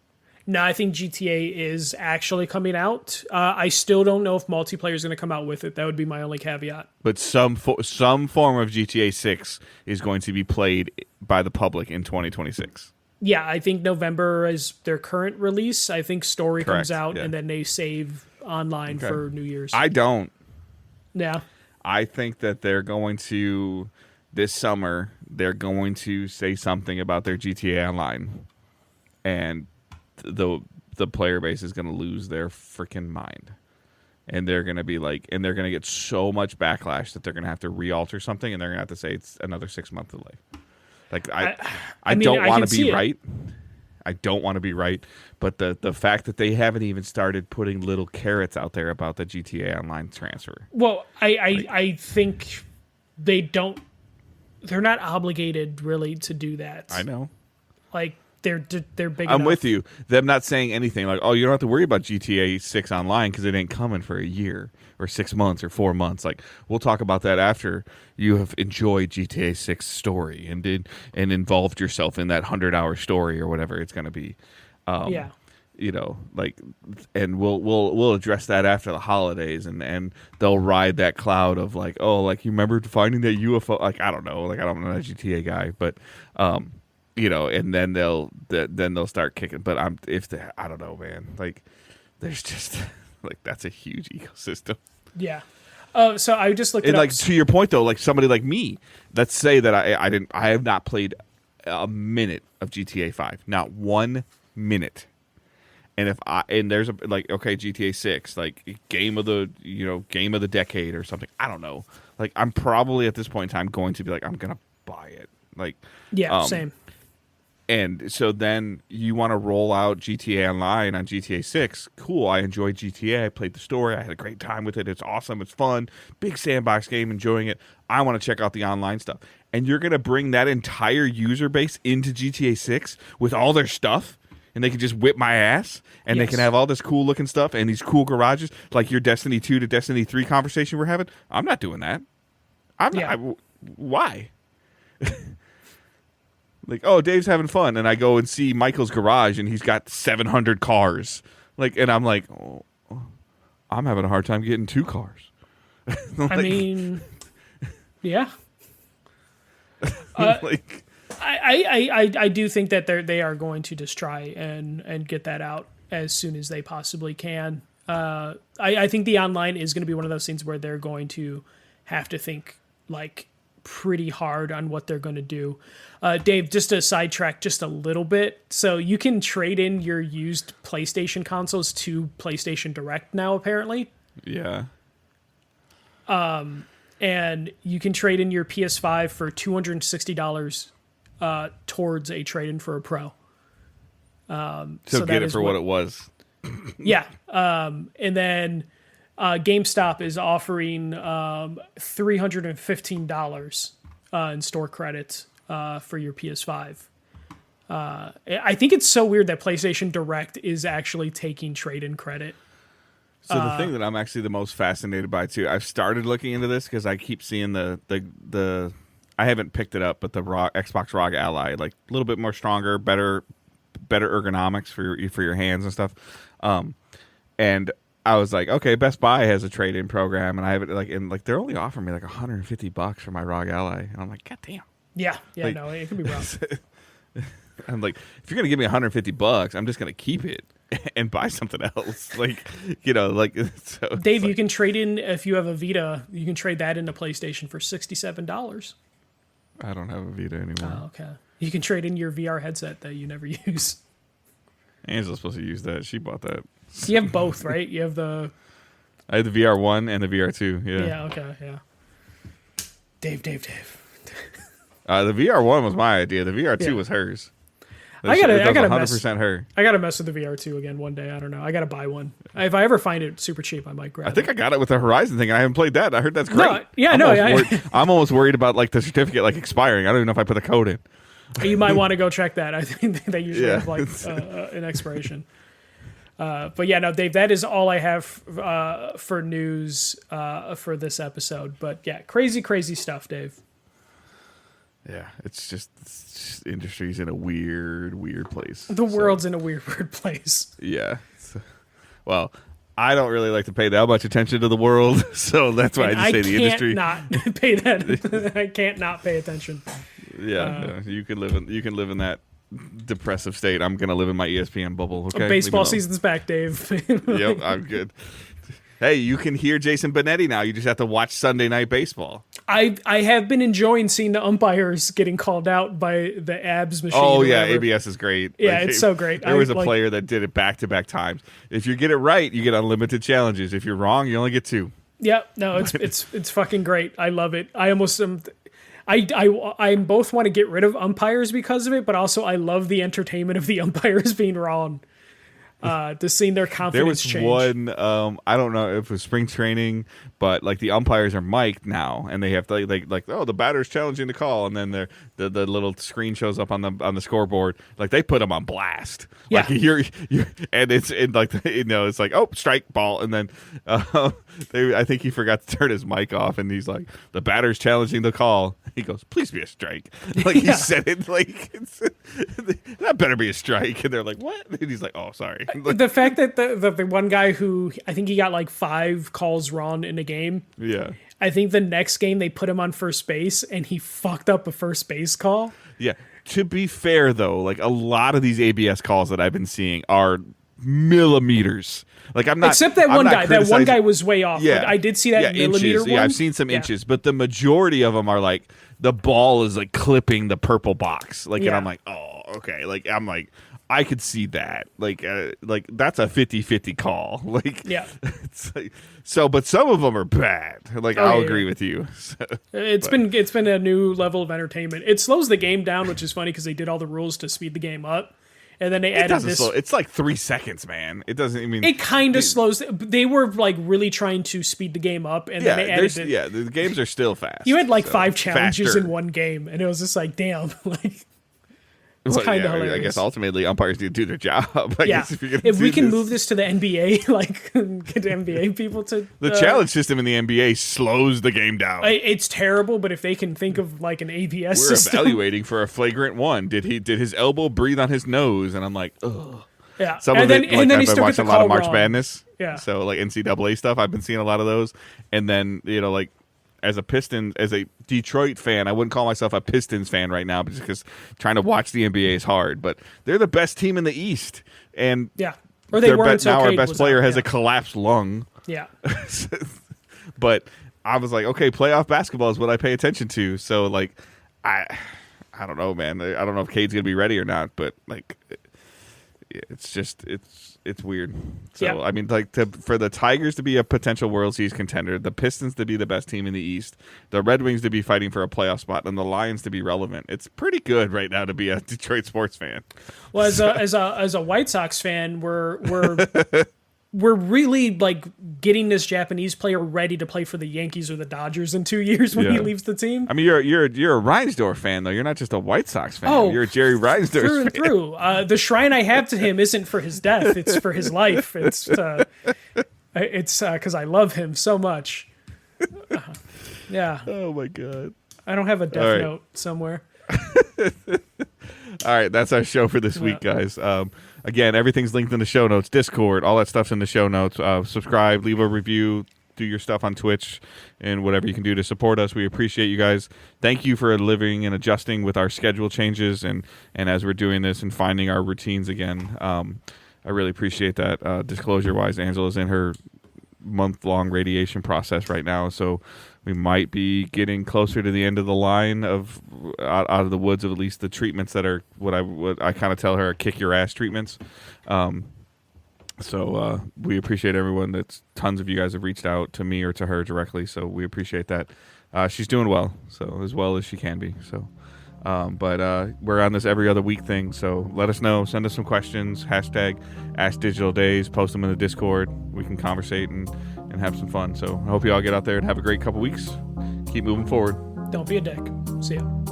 No, I think GTA is actually coming out. I still don't know if multiplayer is going to come out with it. That would be my only caveat. But some form of GTA 6 is going to be played by the public in 2026. Yeah, I think November is their current release. I think Story comes out and then they save online for New Year's. I don't. Yeah. I think that they're going to, this summer, they're going to say something about their GTA Online. And the player base is going to lose their freaking mind, and they're going to be like, and they're going to get so much backlash that they're going to have to re-alter something, and they're going to have to say it's another 6-month delay. Like I don't want to be right. I don't want to be right, but the fact that they haven't even started putting little carrots out there about the GTA Online transfer. Well, I think they don't. They're not obligated really to do that. I know. Like. They're big I'm enough. with you. Them not saying anything like, oh, you don't have to worry about GTA 6 online because it ain't coming for a year or 6 months or 4 months. Like, we'll talk about that after you have enjoyed GTA 6 story and involved yourself in that 100-hour story or whatever it's going to be. Like, and we'll address that after the holidays, and they'll ride that cloud of like, oh, like you remember finding that UFO? Like, I don't know. Like, I'm not a GTA guy, but and then they'll start kicking. But I don't know, man. Like, there's just like that's a huge ecosystem. Yeah. So I just looked it up. Like to your point though, like somebody like me, let's say that I have not played a minute of GTA 5, not 1 minute. And there's GTA 6, like game of the decade or something. I don't know. Like I'm probably at this point in time going to be like I'm gonna buy it. Like same. And so then you want to roll out GTA Online on GTA 6. Cool. I enjoyed GTA. I played the story. I had a great time with it. It's awesome. It's fun. Big sandbox game. Enjoying it. I want to check out the online stuff. And you're going to bring that entire user base into GTA 6 with all their stuff? and they can just whip my ass, and they Yes. can have all this cool looking stuff and these cool garages, like your Destiny 2 to Destiny 3 conversation we're having. I'm not doing that. Why? Like, oh, Dave's having fun, and I go and see Michael's garage, and he's got 700 cars. Like, and I'm like, oh, I'm having a hard time getting 2 cars. Like, I mean, yeah. Like, I do think that they are going to just try and get that out as soon as they possibly can. I think the online is going to be one of those things where they're going to have to think like pretty hard on what they're going to do. Dave, just to sidetrack just a little bit. So you can trade in your used PlayStation consoles to PlayStation Direct now, apparently. yeah. And you can trade in your PS5 for $260 towards a trade-in for a Pro. So get it for what it was. Yeah. And then GameStop is offering $315 in store credits for your PS5. I think it's so weird that PlayStation Direct is actually taking trade-in credit. So the thing that I'm actually the most fascinated by too, I've started looking into this because I keep seeing the I haven't picked it up, but the Xbox ROG Ally, like a little bit more stronger, better ergonomics for your hands and stuff. And I was like, okay, Best Buy has a trade-in program, and I have it like they're only offering me like $150 for my ROG Ally, and I'm like, god damn. Yeah, Like, no, it could be rough. I'm like, if you're gonna give me $150, I'm just gonna keep it and buy something else. Like, so Dave, you can trade in, if you have a Vita, you can trade that into PlayStation for $67. I don't have a Vita anymore. Oh, okay. You can trade in your VR headset that you never use. Angela's supposed to use that. She bought that. You have both, right? You have the... I had the VR1 and the VR2. Yeah. Yeah, okay, yeah. Dave. The VR1 was my idea. The VR2 was hers. I gotta 100% her. I gotta mess with the VR2 again one day. I don't know. I gotta buy one. If I ever find it super cheap, I might grab it. I think I got it with the Horizon thing. I haven't played that. I heard that's great. I'm almost worried about like the certificate like expiring. I don't even know if I put the code in. You might want to go check that. I think they usually have like an expiration. But yeah, no, Dave, that is all I have for news for this episode. But yeah, crazy stuff, Dave. Yeah, it's just industry's in a weird place. The world's in a weird place. Yeah. Well, I don't really like to pay that much attention to the world, so that's why I just say the industry. Not pay that. I can't not pay attention. Yeah, you can live in that depressive state. I'm gonna live in my ESPN bubble. Okay, baseball season's back, Dave. Yep, I'm good. Hey, you can hear Jason Benetti now. You just have to watch Sunday Night Baseball. I have been enjoying seeing the umpires getting called out by the ABS machine. Oh yeah, ABS is great. Yeah, it's so great. There was a player that did it back-to-back times. If you get it right, you get unlimited challenges. If you're wrong, you only get 2. Yeah, no, it's fucking great. I love it. I almost I both want to get rid of umpires because of it, but also I love the entertainment of the umpires being wrong. To seeing their confidence change. There was one, I don't know if it was spring training, but like the umpires are mic'd now, and they have to like oh, the batter's challenging the call, and then the little screen shows up on the scoreboard. Like they put them on blast. Yeah. Like you're and it's like it's like oh, strike, ball, and then I think he forgot to turn his mic off, and he's like the batter's challenging the call. He goes, please be a strike. Like he said it like that better be a strike, and they're like what? And he's like oh sorry. The fact that the one guy who I think he got like 5 calls wrong in a game. Yeah. I think the next game they put him on first base and he fucked up a first base call. Yeah. To be fair though, like a lot of these ABS calls that I've been seeing are millimeters. Like I'm not except that one guy. That one guy was way off. Yeah. Like, I did see that millimeter inches. one. Yeah, I've seen some inches, but the majority of them are like the ball is like clipping the purple box. Like and I'm like, "Oh, okay." Like I'm like I could see that. Like that's a 50-50 call. Like it's like, so but some of them are bad. Like I'll agree with you. So, it's been a new level of entertainment. It slows the game down, which is funny because they did all the rules to speed the game up. And then they added this. It's like 3 seconds, man. It doesn't. I mean, it kind of slows. They were like really trying to speed the game up, and then they added it. Yeah, the games are still fast. You had like 5 challenges in one game, and it was just like, damn. Like, It's kind of I hilarious. guess ultimately umpires need to do their job. If we can move this to the NBA, like get the NBA people to the challenge system in the NBA slows the game down. It's terrible, but if they can think of like an ABS We're system, evaluating for a flagrant one. Did his elbow breathe on his nose? And I'm like, ugh. Yeah, Some and of then, it, like, and then he I've been still gets watching a a lot of call March wrong. Madness. Yeah. So like NCAA stuff, I've been seeing a lot of those. And then like as a Detroit fan, I wouldn't call myself a Pistons fan right now because trying to watch the NBA is hard. But they're the best team in the East, and or they weren't. Now our best player has a collapsed lung. Yeah. But I was like, okay, playoff basketball is what I pay attention to. So like, I don't know, man. I don't know if Cade's gonna be ready or not. But like, it's just it's weird. So I mean, like for the Tigers to be a potential World Series contender, the Pistons to be the best team in the East, the Red Wings to be fighting for a playoff spot, and the Lions to be relevant. It's pretty good right now to be a Detroit sports fan. Well, as a White Sox fan, we're really like getting this Japanese player ready to play for the Yankees or the Dodgers in 2 years when he leaves the team. I mean, you're a Reinsdorf fan though. You're not just a White Sox fan. You're a Jerry Reinsdorf through and fan. through. The shrine I have to him isn't for his death; it's for his life. It's because I love him so much. Yeah. Oh my god. I don't have a death note somewhere. All right, that's our show for this week, guys. Again, everything's linked in the show notes. Discord, all that stuff's in the show notes. Subscribe, leave a review, do your stuff on Twitch, and whatever you can do to support us. We appreciate you guys. Thank you for living and adjusting with our schedule changes and as we're doing this and finding our routines again. I really appreciate that. Disclosure-wise, Angela's in her month-long radiation process right now, so we might be getting closer to the end of the line of out of the woods of at least the treatments that are what I kind of tell her are kick your ass treatments. So we appreciate everyone. That's tons of you guys have reached out to me or to her directly, so we appreciate that. She's doing well, so as well as she can be. So, but we're on this every other week thing. So let us know. Send us some questions. Hashtag #AskDigitalDays. Post them in the Discord. We can conversate and have some fun. So I hope you all get out there and have a great couple weeks. Keep moving forward. Don't be a dick. See ya.